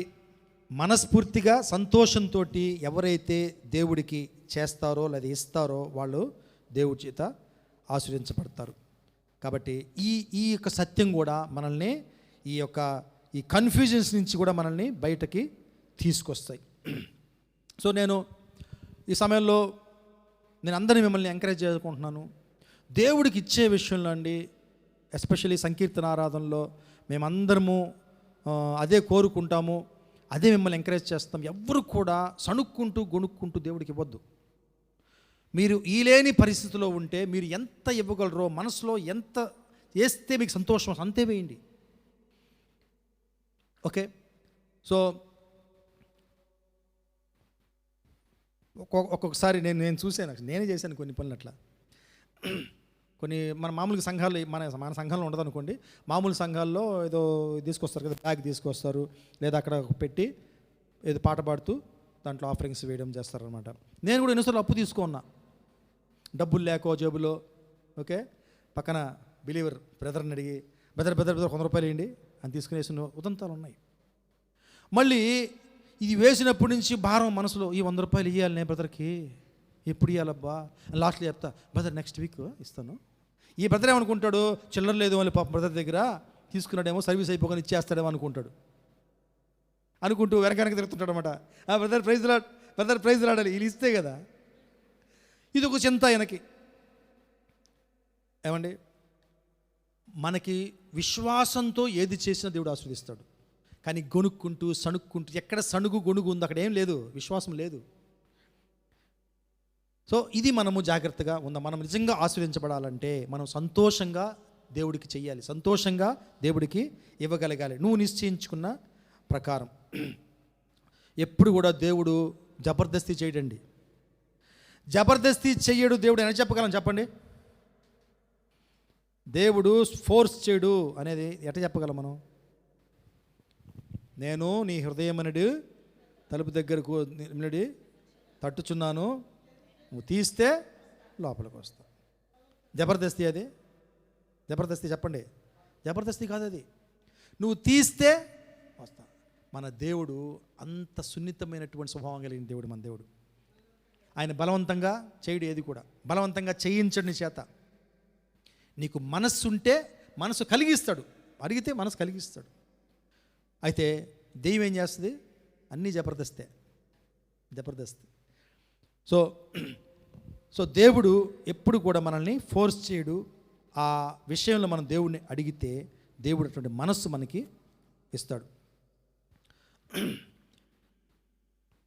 మనస్ఫూర్తిగా సంతోషంతో ఎవరైతే దేవుడికి చేస్తారో లేదా ఇస్తారో వాళ్ళు దేవుడి చేత ఆశీర్వదించబడతారు. కాబట్టి ఈ యొక్క సత్యం కూడా మనల్ని ఈ కన్ఫ్యూజన్స్ నుంచి కూడా మనల్ని బయటకి తీసుకొస్తాయి. సో నేను ఈ సమయంలో అందరినీ మిమ్మల్ని ఎంకరేజ్ చేసుకుంటున్నాను. దేవుడికి ఇచ్చే విషయంలో అండి, ఎస్పెషల్లీ సంకీర్తన ఆరాధనలో మేమందరము అదే కోరుకుంటాము, అదే మిమ్మల్ని ఎంకరేజ్ చేస్తాం. ఎవ్వరు కూడా సణుక్కుంటూ గొణుక్కుంటూ దేవుడికి ఇవ్వద్దు. మీరు ఈ లేని పరిస్థితిలో ఉంటే మీరు ఎంత ఇవ్వగలరో, మనసులో ఎంత వేస్తే మీకు సంతోషం అంతే వేయండి. ఓకే. సో ఒక్కొక్కసారి నేను చూశాను, నేనే చేశాను కొన్ని పనులు అట్లా. కొన్ని మన మామూలుగా సంఘాల్లో మన సంఘంలో ఉండదు అనుకోండి, మామూలు సంఘాల్లో ఏదో తీసుకొస్తారు కదా, బ్యాగ్ తీసుకొస్తారు, లేదా అక్కడ పెట్టి ఏదో పాట పాడుతూ దాంట్లో ఆఫరింగ్స్ వేయడం చేస్తారనమాట. నేను కూడా ఎన్నోసార్లు అప్పు తీసుకున్నా, డబ్బులు లేకో జేబులో. ఓకే, పక్కన బిలీవర్ బ్రదర్ని అడిగి బ్రదర్ ₹100 వేయండి అని తీసుకునేసిన ఉదంతాలు ఉన్నాయి. మళ్ళీ ఇది వేసినప్పటి నుంచి భారం మనసులో, ఈ ₹100 ఇవ్వాలి నేను బ్రదర్కి, ఎప్పుడు ఇవ్వాలబ్బా. లాస్ట్లో చెప్తా, బ్రదర్ నెక్స్ట్ వీక్ ఇస్తాను. ఈ బ్రదర్ ఏమనుకుంటాడు, చిల్లర లేదు మళ్ళీ పాప బ్రదర్ దగ్గర తీసుకున్నాడేమో, సర్వీస్ అయిపోగానే ఇచ్చేస్తాడేమో అనుకుంటూ వెనక తిరుగుతుంటాడు అనమాట. బ్రదర్ ప్రైజ్ లాడాలి, వీళ్ళు ఇస్తే కదా. ఇది ఒక చింత ఆయనకి. ఏమండి, మనకి విశ్వాసంతో ఏది చేసినా దేవుడు ఆస్వాదిస్తాడు. కానీ గొణుక్కుంటూ సణుక్కుంటూ, ఎక్కడ సణుగు గొణుగు ఉంది అక్కడ ఏం లేదు, విశ్వాసం లేదు. సో ఇది మనము జాగ్రత్తగా ఉందాం. మనం నిజంగా ఆశీర్వదించబడాలంటే మనం సంతోషంగా దేవుడికి చెయ్యాలి, సంతోషంగా దేవుడికి ఇవ్వగలగాలి, నువ్వు నిశ్చయించుకున్న ప్రకారం. ఎప్పుడు కూడా దేవుడు జబర్దస్తి చేయడండి. జబర్దస్తి చెయ్యడు దేవుడు అని చెప్పగలం చెప్పండి. దేవుడు ఫోర్స్ చేయడు అనేది ఎట్లా చెప్పగలం మనం? నేను నీ హృదయమనుడి తలుపు దగ్గరకు నిలబడి తట్టుచున్నాను, నువ్వు తీస్తే లోపలికి వస్తా. జబర్దస్తి అది? జబర్దస్తి చెప్పండి. జబర్దస్తి కాదు అది. నువ్వు తీస్తే వస్తా. మన దేవుడు అంత సున్నితమైనటువంటి స్వభావం కలిగిన దేవుడు మన దేవుడు. ఆయన బలవంతంగా చేయడు ఏది కూడా, బలవంతంగా చేయించడు నీ చేత. నీకు మనస్సు ఉంటే మనసు కలిగిస్తాడు, అడిగితే మనసు కలిగిస్తాడు. అయితే దెయ్యం ఏం చేస్తుంది? అన్నీ జబర్దస్తే, జబర్దస్త్. సో దేవుడు ఎప్పుడు కూడా మనల్ని ఫోర్స్ చేయడు. ఆ విషయంలో మనం దేవుడిని అడిగితే దేవుడు అటువంటి మనస్సు మనకి ఇస్తాడు.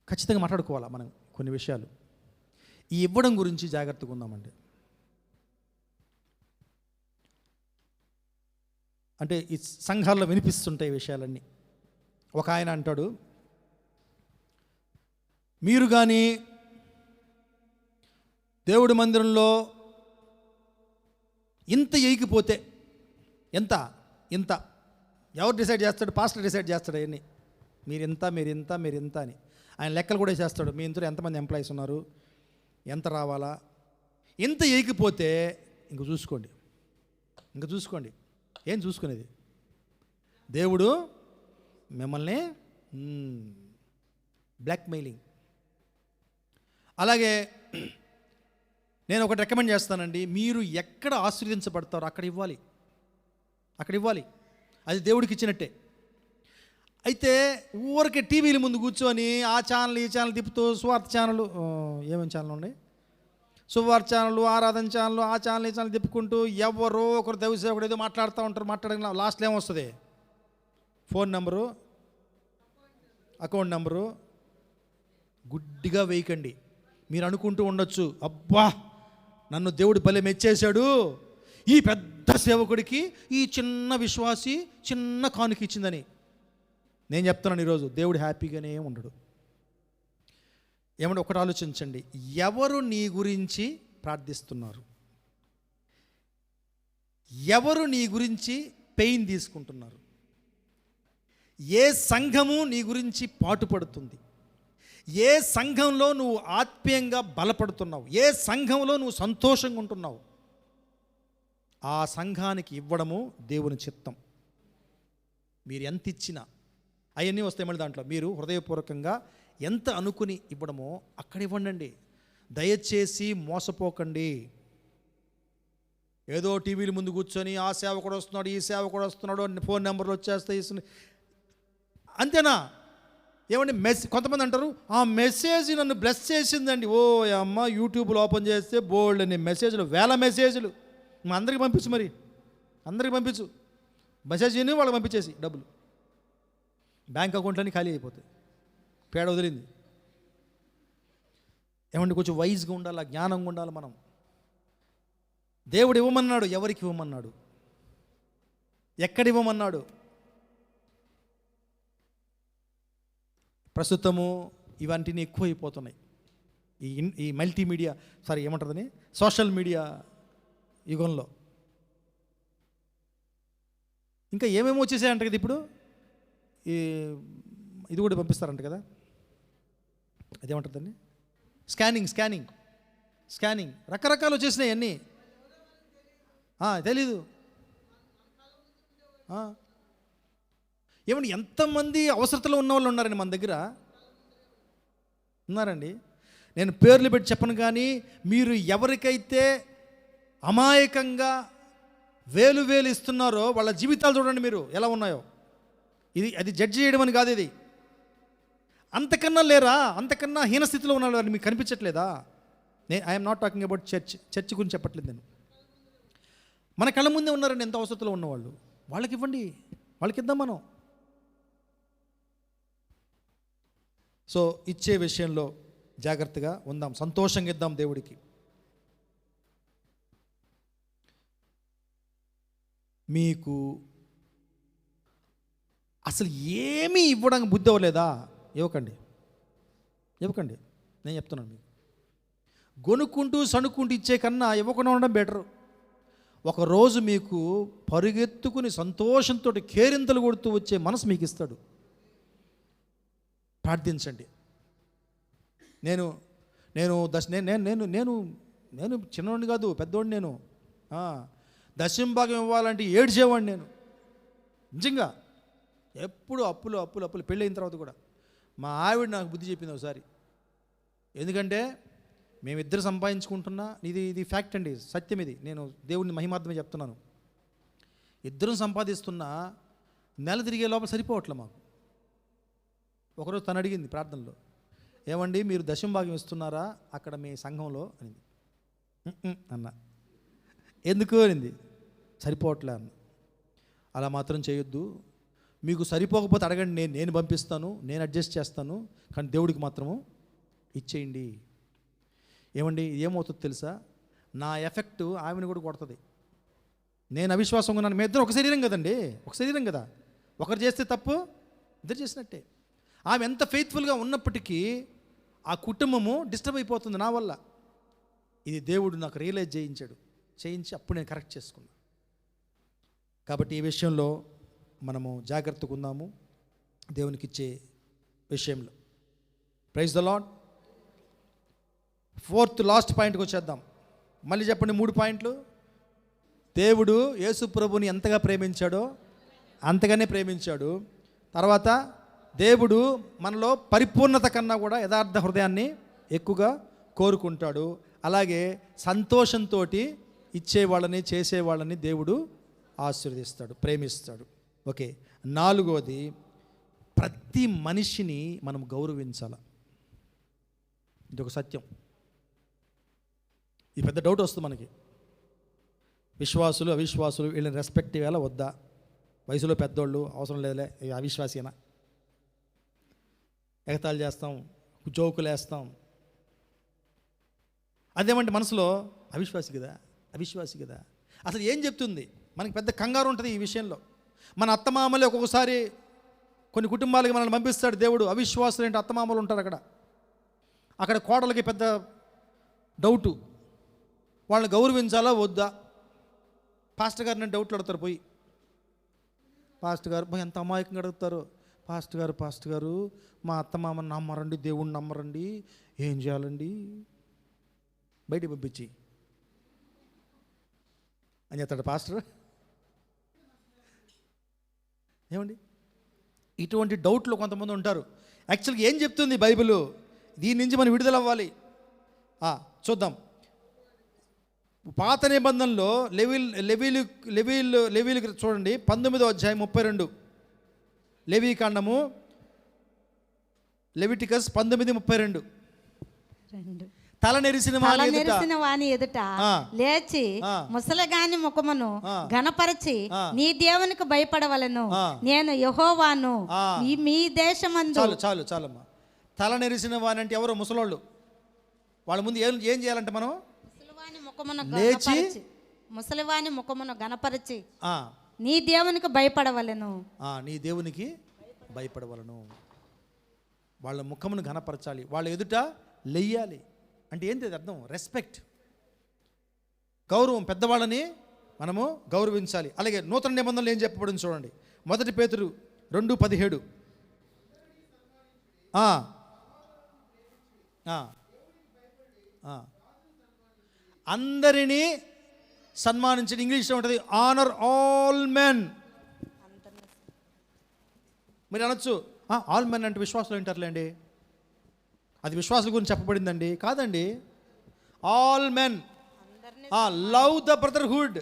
ఖచ్చితంగా మాట్లాడుకోవాలా మనం కొన్ని విషయాలు. ఈ ఇవ్వడం గురించి జాగ్రత్తగా ఉందామండి. అంటే ఈ సంఘాల్లో వినిపిస్తుంటాయి విషయాలన్నీ. ఒక ఆయన అంటాడు, మీరు కానీ దేవుడి మందిరంలో ఇంత ఎయికిపోతే ఎంత ఇంత ఎవరు డిసైడ్ చేస్తాడు? పాస్టర్ డిసైడ్ చేస్తాడు అవన్నీ. మీరింత మీరింత మీరింత అని ఆయన లెక్కలు కూడా చేస్తాడు. మీ ఇంట్లో ఎంతమంది ఎంప్లాయీస్ ఉన్నారు, ఎంత రావాలా. ఇంత ఎయికిపోతే ఇంక చూసుకోండి. ఏం చూసుకునేది? దేవుడు మిమ్మల్ని బ్లాక్మెయిలింగ్. అలాగే నేను ఒకటి రికమెండ్ చేస్తానండి, మీరు ఎక్కడ ఆశీర్వదించబడతారో అక్కడ ఇవ్వాలి. అది దేవుడికి ఇచ్చినట్టే. అయితే ఊరికే టీవీల ముందు కూర్చొని ఆ ఛానల్ ఈ ఛానల్ తిప్పుతూ, స్వార్థ ఛానల్, ఏమేమి ఛానల్ ఉన్నాయి, సువార్త ఛానల్, ఆరాధన ఛానల్, ఆ ఛానల్ ఈ ఛానల్ తిప్పుకుంటూ ఎవరో ఒకరు దైవసేవకుడు ఏదో మాట్లాడుతూ ఉంటారు. మాట్లాడగల లాస్ట్లో ఏమొస్తుంది? Phone number, account number. గుడ్డిగా వేయకండి. మీరు అనుకుంటూ ఉండొచ్చు, అబ్బా నన్ను దేవుడు భలే మెచ్చేశాడు, ఈ పెద్ద సేవకుడికి ఈ చిన్న విశ్వాసి చిన్న కానుక ఇచ్చిందని. నేను చెప్తున్నాను ఈరోజు, దేవుడు హ్యాపీగానే ఉండడు. ఏమంటే ఒకటి ఆలోచించండి, ఎవరు నీ గురించి ప్రార్థిస్తున్నారు, ఎవరు నీ గురించి పెయిన్ తీసుకుంటున్నారు, ఏ సంఘము నీ గురించి పాటుపడుతుంది, ఏ సంఘంలో నువ్వు ఆత్మీయంగా బలపడుతున్నావు, ఏ సంఘంలో నువ్వు సంతోషంగా ఉంటున్నావు, ఆ సంఘానికి ఇవ్వడము దేవుని చిత్తం. మీరు ఎంత ఇచ్చినా అవన్నీ వస్తాయి మళ్ళీ దాంట్లో. మీరు హృదయపూర్వకంగా ఎంత అనుకుని ఇవ్వడమో అక్కడ ఇవ్వండి. దయచేసి మోసపోకండి. ఏదో టీవీల ముందు కూర్చొని ఆ సేవకుడు వస్తున్నాడు, ఈ సేవకుడు వస్తున్నాడు, ఫోన్ నెంబర్లు వచ్చేస్తాయి, అంతేనా? ఏమండి కొంతమంది అంటారు, ఆ మెసేజ్ నన్ను బ్లెస్ చేసిందండి. ఓ అమ్మ, యూట్యూబ్లో ఓపెన్ చేస్తే బోల్డ్ అనే మెసేజ్లు, వేల మెసేజ్లు. అందరికీ పంపించు, మరి అందరికీ పంపించు. మెసేజ్ విని వాళ్ళకి పంపించేసి డబ్బులు బ్యాంక్ అకౌంట్లన్నీ ఖాళీ అయిపోతాయి, పేడ వదిలింది. ఏమండి కొంచెం వైజ్గా ఉండాలి, జ్ఞానంగా ఉండాలి మనం. దేవుడు ఇవ్వమన్నాడు, ఎవరికి ఇవ్వమన్నాడు, ఎక్కడ ఇవ్వమన్నాడు. ప్రస్తుతము ఇవన్నీ ఎక్కువ అయిపోతున్నాయి. ఈ మల్టీమీడియా, ఏమంటుందని, సోషల్ మీడియా యుగంలో ఇంకా ఏమేమో వచ్చేసాయంట కదా. ఇప్పుడు ఇది కూడా పంపిస్తారంట కదా, అదేమంటుందండి, స్కానింగ్ రకరకాలు వచ్చేసినాయి అన్నీ. తెలీదు. ఏమండి ఎంతమంది అవసరతలో ఉన్న వాళ్ళు ఉన్నారండి మన దగ్గర, ఉన్నారండి. నేను పేర్లు పెట్టి చెప్పను, కానీ మీరు ఎవరికైతే అమాయకంగా వేలు ఇస్తున్నారో వాళ్ళ జీవితాలు చూడండి మీరు ఎలా ఉన్నాయో. అది జడ్జి చేయడం అని కాదు. ఇది అంతకన్నా లేరా, అంతకన్నా హీనస్థితిలో ఉన్న వాళ్ళు మీకు కనిపించట్లేదా? I'm not talking about church గురించి చెప్పట్లేదు నేను. మన కళ్ళ ముందే ఉన్నారండి ఎంత అవసరతలో ఉన్నవాళ్ళు. వాళ్ళకి ఇవ్వండి, వాళ్ళకి ఇద్దాం మనం. సో ఇచ్చే విషయంలో జాగ్రత్తగా ఉందాం, సంతోషంగా ఇద్దాం దేవుడికి. మీకు అసలు ఏమీ ఇవ్వడానికి బుద్ధి అవ్వలేదా? ఇవ్వకండి, ఇవ్వకండి. నేను చెప్తున్నాను మీకు, గొనుక్కుంటూ సణుక్కుంటూ ఇచ్చే కన్నా ఇవ్వకుండా ఉండడం బెటరు. ఒకరోజు మీకు పరుగెత్తుకుని సంతోషంతో కేరింతలు కొడుతూ వచ్చే మనసు మీకు ఇస్తాడు. ప్రార్థించండి. నేను నేను దశ నేను నేను నేను నేను చిన్నవాడిని కాదు, పెద్దవాడిని. నేను దశమ భాగం ఇవ్వాలంటే ఏడ్చేవాడిని నేను నిజంగా. ఎప్పుడు అప్పులు అప్పులు అప్పులు. పెళ్ళైన తర్వాత కూడా మా ఆవిడ నాకు బుద్ధి చెప్పింది ఒకసారి. ఎందుకంటే మేమిద్దరు సంపాదించుకుంటున్నా, ఇది ఫ్యాక్ట్ అండి, సత్యం ఇది. నేను దేవుడిని మహిమార్థమే చెప్తున్నాను. ఇద్దరం సంపాదిస్తున్నా నెల తిరిగే లోపల సరిపోవట్లే మాకు. ఒకరోజు తను అడిగింది ప్రార్థనలో, ఏమండి మీరు దశమ భాగం ఇస్తున్నారా అక్కడ మీ సంఘంలో అనింది. అన్న. ఎందుకు అనింది. సరిపోవట్లే అన్న. అలా మాత్రం చేయొద్దు, మీకు సరిపోకపోతే అడగండి, నేను పంపిస్తాను, నేను అడ్జస్ట్ చేస్తాను, కానీ దేవుడికి మాత్రము ఇచ్చేయండి. ఏమండి ఏమవుతుందో తెలుసా, నా ఎఫెక్ట్ ఆమెను కూడా కొడుతుంది. నేను అవిశ్వాసంగా ఉన్నాను. మీ ఇద్దరు ఒక శరీరం కదండి, ఒక శరీరం కదా. ఒకరు చేస్తే తప్పు, ఇద్దరు చేసినట్టే. ఆమె ఎంత ఫెయిత్ఫుల్గా ఉన్నప్పటికీ ఆ కుటుంబము డిస్టర్బ్ అయిపోతుంది నా వల్ల. ఇది దేవుడు నాకు రియలైజ్ చేయించి అప్పుడు నేను కరెక్ట్ చేసుకున్నాను. కాబట్టి ఈ విషయంలో మనము జాగ్రత్తగా ఉందాము, దేవునికి ఇచ్చే విషయంలో. Praise the lord. Fourth last పాయింట్కి వచ్చేద్దాం. మళ్ళీ చెప్పండి 3 పాయింట్లు. దేవుడు యేసు ప్రభుని ఎంతగా ప్రేమించాడో అంతగానే ప్రేమించాడు. తర్వాత దేవుడు మనలో పరిపూర్ణత కన్నా కూడా యథార్థ హృదయాన్ని ఎక్కువగా కోరుకుంటాడు. అలాగే సంతోషంతో ఇచ్చేవాళ్ళని చేసేవాళ్ళని దేవుడు ఆశీర్వదిస్తాడు, ప్రేమిస్తాడు. ఓకే, 4వది, ప్రతి మనిషిని మనం గౌరవించాలి. ఇది ఒక సత్యం. ఈ పెద్ద డౌట్ వస్తుంది మనకి, విశ్వాసులు అవిశ్వాసులు వీళ్ళని రెస్పెక్ట్ ఇవ్వాలా వద్దా? వయసులో పెద్దోళ్ళు అవసరం లేదులే, అవిశ్వాసీనా, ఎగతాళి చేస్తాం, జోకులు వేస్తాం. అదేమంటే మనసులో అవిశ్వాసి కదా. అసలు ఏం చెప్తుంది? మనకి పెద్ద కంగారు ఉంటుంది ఈ విషయంలో. మన అత్తమామలే ఒక్కొక్కసారి కొన్ని కుటుంబాలకి మనల్ని పంపిస్తాడు దేవుడు. అవిశ్వాసులు ఏంటి, అత్తమామలు ఉంటారు అక్కడ కోడలకి పెద్ద డౌటు, వాళ్ళని గౌరవించాలా వద్దా? పాస్టర్ గారు నేను డౌట్లు అడుగుతారు పోయి. పాస్టర్ గారు ఎంత అమాయకంగా అడుగుతారు. పాస్టర్ గారు మా అత్తమామని నమ్మరండి, దేవుణ్ణి నమ్మరండి, ఏం చేయాలండి? బయటికి పంపించి అని చెప్తాడు పాస్టర్. ఏమండి, ఇటువంటి డౌట్లు కొంతమంది ఉంటారు. యాక్చువల్గా ఏం చెప్తుంది బైబిల్? దీని నుంచి మనం విడుదల అవ్వాలి. చూద్దాం. పాత నిబంధనలో లెవీలు చూడండి, 19వ అధ్యాయం 32. లేవీ కాండము, లెవిటికస్ 19:32. తల నెరిసిన వాని ఎదుట లేచి ముసలగాని ముఖమును ఘనపరచి నీ దేవునికి భయపడవలను, నేను యెహోవాను మీ దేశమందు. చాలమ్మా. తల నెరిసిన వాని అంటే ఎవరు? ముసలోళ్ళు. వాళ్ళ ముందు ఏం చేయాలంటే మనం లేచి ముసలివాని ముఖమును ఘనపరచి నీ దేవునికి భయపడవలను. నీ దేవునికి భయపడవలను. వాళ్ళ ముఖమును ఘనపరచాలి, వాళ్ళ ఎదుట లెయ్యాలి. అంటే ఏంటి అర్థం? రెస్పెక్ట్, గౌరవం. పెద్దవాళ్ళని మనము గౌరవించాలి. అలాగే నూతన నిబంధనలు ఏం చెప్పబడింది చూడండి. 1 పేతురు 2:17. అందరినీ సన్మానించండి. ఇంగ్లీష్లో ఉంటుంది ఆనర్ ఆల్ మెన్. మీరు అనొచ్చు ఆల్ మెన్ అంటే విశ్వాసులు అంటారులేండి, అది విశ్వాసుల గురించి చెప్పబడిందండి. కాదండి, all men. Love the brotherhood,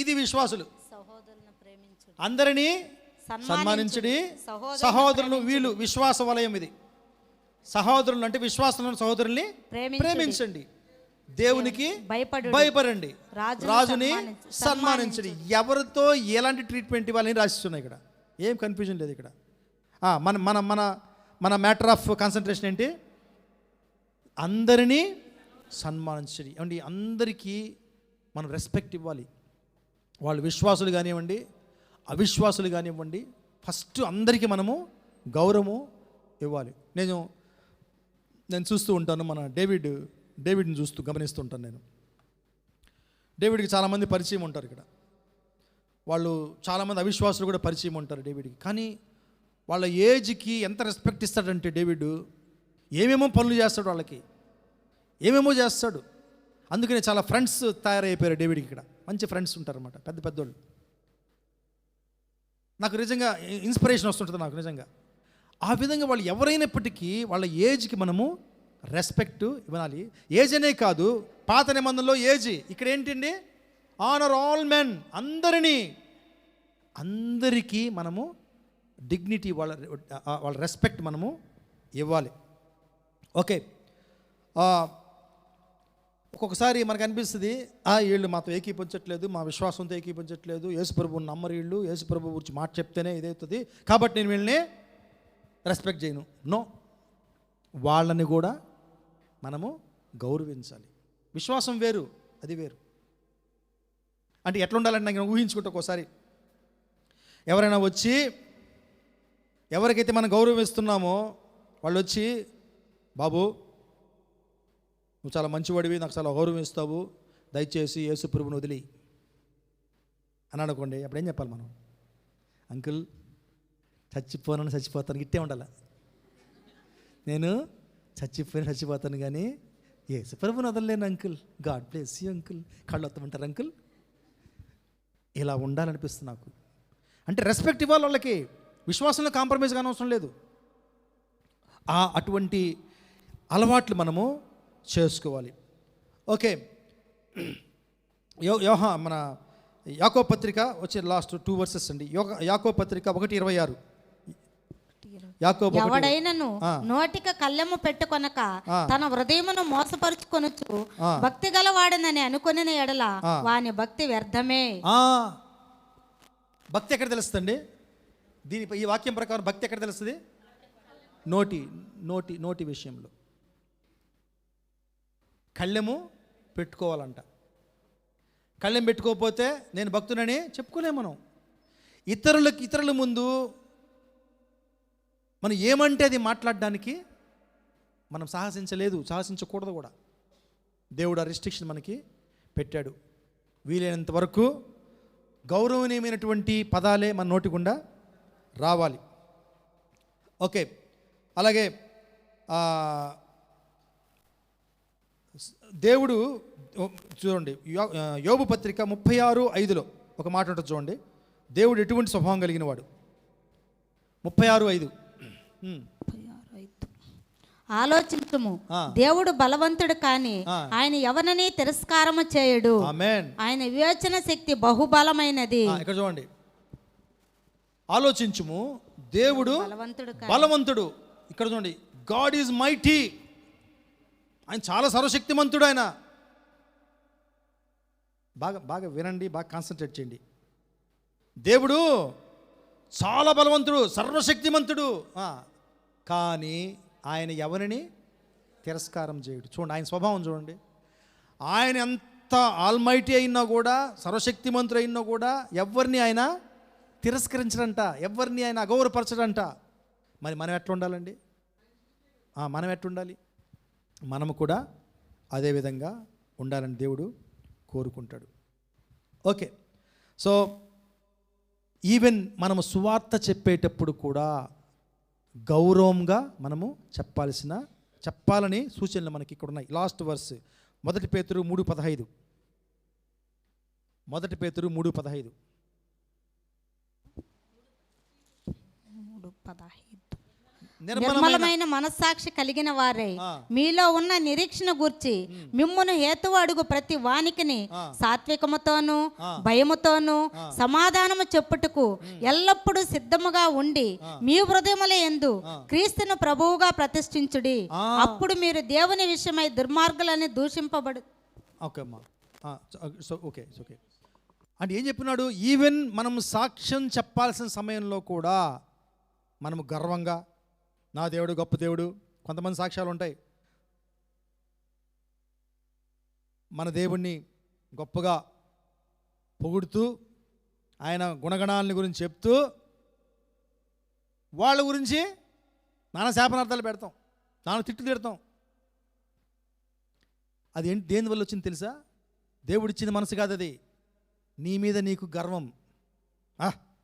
ఇది విశ్వాసులు. అందరినీ సన్మానించడి, సహోదరులు. వీళ్ళు విశ్వాస వలయం. ఇది సహోదరులు అంటే విశ్వాసంలో సహోదరుల్ని ప్రేమించండి, దేవునికి భయపడండి, రాజుని సన్మానించండి. ఎవరితో ఎలాంటి ట్రీట్మెంట్ ఇవ్వాలని రాసిస్తున్నాయి ఇక్కడ. ఏం కన్ఫ్యూజన్ లేదు ఇక్కడ. మన మన మన మన మ్యాటర్ ఆఫ్ కాన్సన్ట్రేషన్ ఏంటి? అందరినీ సన్మానించండి. ఏమండి, అందరికీ మనం రెస్పెక్ట్ ఇవ్వాలి. వాళ్ళు విశ్వాసులు కానివ్వండి, అవిశ్వాసులు కానివ్వండి, ఫస్ట్ అందరికీ మనము గౌరవము ఇవ్వాలి. నేను చూస్తూ ఉంటాను, మన డేవిడ్ని గమనిస్తూ ఉంటాను నేను. డేవిడ్కి చాలామంది పరిచయం ఉంటారు ఇక్కడ. వాళ్ళు చాలామంది అవిశ్వాసులు కూడా పరిచయం ఉంటారు డేవిడ్కి. కానీ వాళ్ళ ఏజ్కి ఎంత రెస్పెక్ట్ ఇస్తాడంటే డేవిడ్ ఏమేమో పనులు చేస్తాడు, వాళ్ళకి ఏమేమో చేస్తాడు. అందుకనే చాలా ఫ్రెండ్స్ తయారైపోయారు డేవిడ్కి. ఇక్కడ మంచి ఫ్రెండ్స్ ఉంటారన్నమాట, పెద్ద పెద్దోళ్ళు. నాకు నిజంగా ఇన్స్పిరేషన్ వస్తుంటుంది నాకు నిజంగా. ఆ విధంగా వాళ్ళు ఎవరైనప్పటికీ వాళ్ళ ఏజ్కి మనము రెస్పెక్ట్ ఇవ్వాలి. ఏజ్ అనే కాదు, పాత నిబంధనలో ఏజ్, ఇక్కడ ఏంటండి ఆనర్ ఆల్ మెన్, అందరికీ మనము డిగ్నిటీ, వాళ్ళ రెస్పెక్ట్ మనము ఇవ్వాలి. ఓకే, ఒక్కొక్కసారి మనకు అనిపిస్తుంది వీళ్ళు మాతో ఏకీపించట్లేదు, మా విశ్వాసంతో ఏకీపించట్లేదు, యేసుప్రభుని నమ్మరు, వీళ్ళు యేసుప్రభు గురించి మాట చెప్తేనే ఇదవుతుంది కాబట్టి నేను వీళ్ళని రెస్పెక్ట్ చేయను. నో, వాళ్ళని కూడా మనము గౌరవించాలి. విశ్వాసం వేరు, అది వేరు. అంటే ఎట్లా ఉండాలంటే నాకు ఊహించుకుంటే ఒక్కోసారి ఎవరైనా వచ్చి, ఎవరికైతే మనం గౌరవం ఇస్తున్నామో వాళ్ళు వచ్చి, బాబు నువ్వు చాలా మంచివాడివి, నాకు చాలా గౌరవం ఇస్తావు, దయచేసి యేసుప్రభుని వదిలి అని అనుకోండి. అప్పుడు ఏం చెప్పాలి మనం? అంకుల్ చచ్చిపోతాను ఇట్టే ఉండాలి. నేను చచ్చిపోతాను కానీ యేసుప్రభుని వదలలేను uncle, God bless you uncle, కళ్ళు వస్తామంటారు అంకుల్. ఇలా ఉండాలనిపిస్తుంది నాకు. అంటే రెస్పెక్ట్ ఇవ్వాలి వాళ్ళకి, విశ్వాసంలో కాంప్రమైజ్ కానవసరం లేదు. అటువంటి అలవాట్లు మనము చేసుకోవాలి. ఓకే, మన యాకోబు పత్రిక వచ్చే లాస్ట్ 2 వర్సెస్ అండి. యాకోబు పత్రిక 1:26. ఎవడైనను నోటిక కళ్ళెము పెట్టుకొనక తన హృదయమును మోసపరుచుకొనుచు భక్తి గలవాడనని అనుకుని ఎడల వాని భక్తి వ్యర్థమే. భక్తి ఎక్కడ తెలుస్తుందండి? ఈ వాక్యం ప్రకారం భక్తి ఎక్కడ తెలుస్తుంది? నోటి విషయంలో కళ్ళెము పెట్టుకోవాలంట. కళ్ళెం పెట్టుకోకపోతే నేను భక్తునని చెప్పుకోలేము మనం. ఇతరుల ముందు మనం ఏమంటే అది మాట్లాడడానికి మనం సాహసించకూడదు కూడా. దేవుడు ఆ రిస్ట్రిక్షన్ మనకి పెట్టాడు. వీలైనంత వరకు గౌరవనీయమైనటువంటి పదాలే మన నోటి గుండా రావాలి. ఓకే, అలాగే దేవుడు చూడండి, యోబు పత్రిక 36:5 ఒక మాట ఉంటుంది చూడండి. దేవుడు ఎటువంటి స్వభావం కలిగిన వాడు? 36:5 ఆలోచించుము, దేవుడు బలవంతుడు కానీ ఆయన ఎవరిని తిరస్కారము చేయడు. ఆయన వివేచన శక్తి బహుబలమైనది. ఇక్కడ చూడండి, ఆలోచించుము, దేవుడు బలవంతుడు. ఇక్కడ చూడండి, గాడ్ ఈజ్ మైటీ, ఆయన చాలా సర్వశక్తిమంతుడు. ఆయన బాగా వినండి, బాగా కాన్సన్ట్రేట్ చేయండి. దేవుడు చాలా బలవంతుడు, సర్వశక్తిమంతుడు, కానీ ఆయన ఎవరిని తిరస్కారం చేయడు. చూడండి ఆయన స్వభావం చూడండి. ఆయన ఎంత ఆల్మైటీ అయినా కూడా, సర్వశక్తిమంతుడు అయినా కూడా ఎవరిని ఆయన తిరస్కరించడంట, ఎవరిని ఆయన అగౌరవపరచడంట. మరి మనం ఎట్లా ఉండాలండి? మనం ఎట్లుండాలి? మనము కూడా అదే విధంగా ఉండాలని దేవుడు కోరుకుంటాడు. ఓకే, సో ఈవెన్ మనము సువార్త చెప్పేటప్పుడు కూడా గౌరవంగా మనము చెప్పాలని సూచనలు మనకి ఇక్కడ ఉన్నాయి. లాస్ట్ వర్స్ 1 పేతురు 3:15. 1 పేతురు 3:15. నిర్మలమైన మనస్సాక్షి కలిగిన వారే మీలో ఉన్న నిరీక్షణ గూర్చి మిమ్మును హేతువు అడుగు ప్రతి వానికిని సాత్వికముతోను భయముతోను సమాధానము చెప్పుటకు ఎల్లప్పుడూ సిద్ధముగా ఉండి మీ హృదయముల యందు క్రీస్తును ప్రభువుగా ప్రతిష్ఠించుడి. అప్పుడు మీరు దేవుని విషయమై దుర్మార్గులని దూషింపబడు. ఓకే అంటే ఏం చెప్పినాడు? ఈవెన్ మనం సాక్ష్యం చెప్పాల్సిన సమయంలో కూడా మనము గర్వంగా, నా దేవుడు గొప్ప దేవుడు, కొంతమంది సాక్ష్యాలు ఉంటాయి, మన దేవుణ్ణి గొప్పగా పొగుడుతూ ఆయన గుణగణాలని గురించి చెప్తూ వాళ్ళ గురించి నానా శాపనార్థాలు పెడతాం, నాన్న తిట్టు తిడతాం. అది ఏంటి, దేని వల్ల వచ్చింది తెలుసా? దేవుడిచ్చిన మనసు కాదు అది. నీ మీద నీకు గర్వం.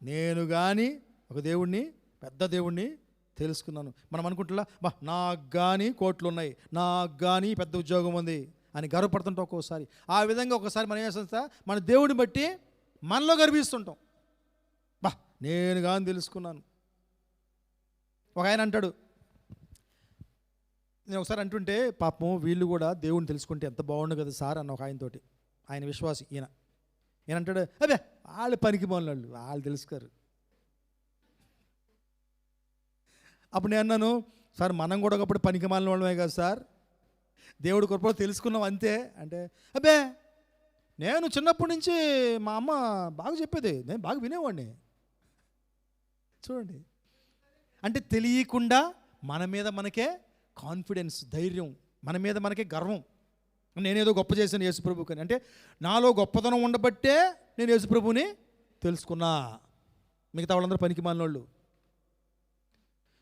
నేను కానీ ఒక దేవుణ్ణి, పెద్ద దేవుణ్ణి తెలుసుకున్నాను. మనం అనుకుంటున్నా నాకు కానీ కోట్లు ఉన్నాయి, నాకు కానీ పెద్ద ఉద్యోగం ఉంది అని గర్వపడుతుంటాం ఒక్కోసారి. ఆ విధంగా ఒకసారి మనం ఏం చేస్తాం, మన దేవుడిని బట్టి మనలో గర్విస్తుంటాం. నేను కానీ తెలుసుకున్నాను. ఒక ఆయన అంటాడు, నేను ఒకసారి అంటుంటే, పాపం వీళ్ళు కూడా దేవుడిని తెలుసుకుంటే ఎంత బాగుండు కదా సార్ అన్న ఒక ఆయనతోటి. ఆయన విశ్వాసి. ఈయన అంటాడు, అదే వాళ్ళు పనికి మాలిన వాళ్ళు తెలుసుకోరు. అప్పుడు నేను అన్నాను, సార్ మనం కూడా ఒకప్పుడు పనికి మాలిన వాళ్ళమే కదా సార్, దేవుడి కృపలో తెలుసుకున్నాం అంతే అంటే, అబ్బే నేను చిన్నప్పటి నుంచి మా అమ్మ బాగా చెప్పేది, నేను బాగా వినేవాడిని. చూడండి, అంటే తెలియకుండా మన మీద మనకే కాన్ఫిడెన్స్, ధైర్యం, మన మీద మనకే గర్వం. నేనేదో గొప్ప చేశాను యేసుప్రభుకి అని. అంటే నాలో గొప్పతనం ఉండబట్టే నేను యేసుప్రభుని తెలుసుకున్నా, మిగతా వాళ్ళందరూ పనికి మాలినోళ్ళు.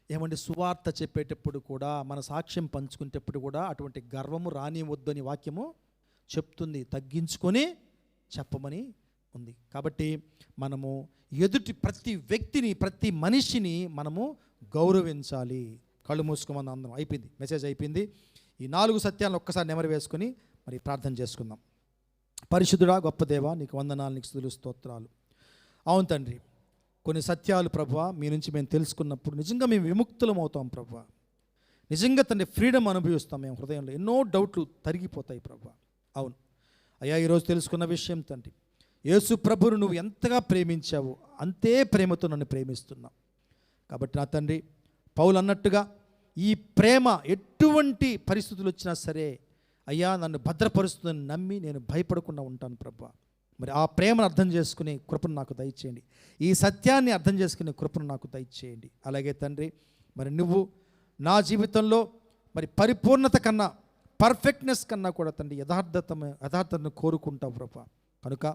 ఏమంటే సువార్త చెప్పేటప్పుడు కూడా, మన సాక్ష్యం పంచుకునేటప్పుడు కూడా అటువంటి గర్వము రానివద్దని వాక్యము చెప్తుంది. తగ్గించుకొని చెప్పమని ఉంది. కాబట్టి మనము ఎదుటి ప్రతి వ్యక్తిని, ప్రతి మనిషిని మనము గౌరవించాలి. కళ్ళు మూసుకోమని అందరం. అయిపోయింది, మెసేజ్ అయిపోయింది. ఈ 4 సత్యాలను ఒక్కసారి నెమరు వేసుకొని మరి ప్రార్థన చేసుకుందాం. పరిశుద్ధుడా, గొప్ప దేవా, నీకు వందనాలు, నీకు స్తుతులు, స్తోత్రాలు. అవును తండ్రి, కొన్ని సత్యాలు ప్రభువా మీ నుంచి మేము తెలుసుకున్నప్పుడు నిజంగా మేము విముక్తులం అవుతాం ప్రభువా. నిజంగా తండ్రి ఫ్రీడమ్ అనుభవిస్తాం మేము హృదయంలో. ఎన్నో డౌట్లు తరిగిపోతాయి ప్రభువా. అవును అయ్యా, ఈరోజు తెలుసుకున్న విషయం తండ్రి, యేసు ప్రభువును నువ్వు ఎంతగా ప్రేమించావు అంతే ప్రేమతో నన్ను ప్రేమిస్తున్నావు. కాబట్టి నా తండ్రి, పౌలు అన్నట్టుగా ఈ ప్రేమ ఎటువంటి పరిస్థితులు వచ్చినా సరే అయ్యా నన్ను భద్రపరుస్తుందని నమ్మి నేను భయపడకుండా ఉంటాను ప్రభువా. మరి ఆ ప్రేమను అర్థం చేసుకునే కృపను నాకు దయచేయండి. ఈ సత్యాన్ని అర్థం చేసుకునే కృపను నాకు దయచేయండి. అలాగే తండ్రి, మరి నువ్వు నా జీవితంలో మరి పరిపూర్ణత కన్నా, పర్ఫెక్ట్నెస్ కన్నా కూడా తండ్రి యథార్థతను కోరుకుంటావు ప్రభువా. కనుక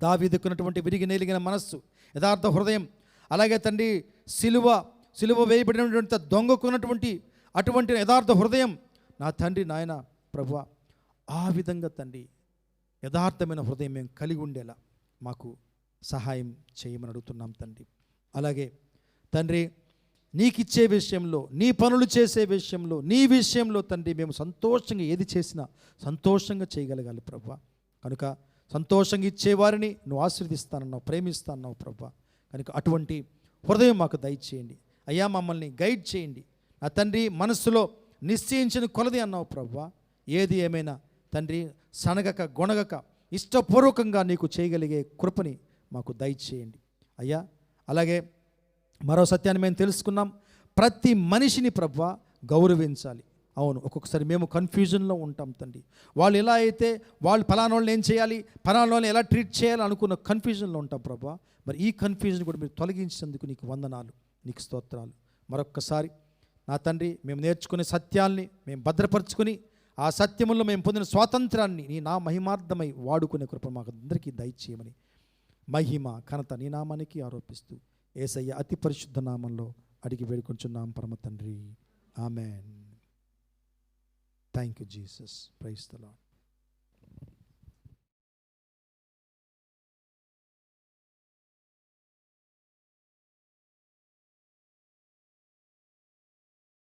దావీదుకున్నటువంటి విరిగి నేలిగిన మనస్సు, యథార్థ హృదయం, అలాగే తండ్రి సిలువ వేయబడినటువంటి దొంగకున్నటువంటి అటువంటి యథార్థ హృదయం నా తండ్రి నాయన ప్రభువా, ఆ విధంగా తండ్రి యథార్థమైన హృదయం మేము కలిగి ఉండేలా మాకు సహాయం చేయమని అడుగుతున్నాం తండ్రి. అలాగే తండ్రి, నీకిచ్చే విషయంలో, నీ పనులు చేసే విషయంలో, నీ విషయంలో తండ్రి మేము సంతోషంగా ఏది చేసినా సంతోషంగా చేయగలగాలి ప్రభువా. కనుక సంతోషంగా ఇచ్చేవారిని నువ్వు ఆశీర్వదిస్తానన్నావు, ప్రేమిస్తానన్నావు ప్రభువా. కనుక అటువంటి హృదయం మాకు దయచేయండి అయ్యా. మమ్మల్ని గైడ్ చేయండి నా తండ్రి. మనస్సులో నిశ్చయించిన కొలది అన్నావు ప్రభువా. ఏది ఏమైనా తండ్రి సనగక గొనగక ఇష్టపూర్వకంగా నీకు చేయగలిగే కృపని మాకు దయచేయండి అయ్యా. అలాగే మరో సత్యాన్ని మేము తెలుసుకున్నాం, ప్రతి మనిషిని ప్రభువా గౌరవించాలి. అవును, ఒక్కొక్కసారి మేము కన్ఫ్యూజన్లో ఉంటాం తండ్రి. వాళ్ళు ఎలా అయితే వాళ్ళు ఫలానా వాళ్ళని ఏం చేయాలి, ఫలానా వాళ్ళని ఎలా ట్రీట్ చేయాలి అనుకున్న కన్ఫ్యూజన్లో ఉంటాం ప్రభువా. మరి ఈ కన్ఫ్యూజన్ కూడా మీరు తొలగించినందుకు నీకు వందనాలు, నీకు స్తోత్రాలు. మరొక్కసారి నా తండ్రి, మేము నేర్చుకునే సత్యాల్ని మేము భద్రపరుచుకొని ఆ సత్యములో మేము పొందిన స్వాతంత్రాన్ని నీ నా మహిమార్థమై వాడుకునే కృప మాకు అందరికీ దయచేయమని మహిమ ఘనత నీ నామానికి ఆరోపిస్తూ యేసయ్య అతి పరిశుద్ధ నామంలో అడిగి వేడుకొంచున్నాం పరమ తండ్రి. Amen. Thank you Jesus. Praise the lord.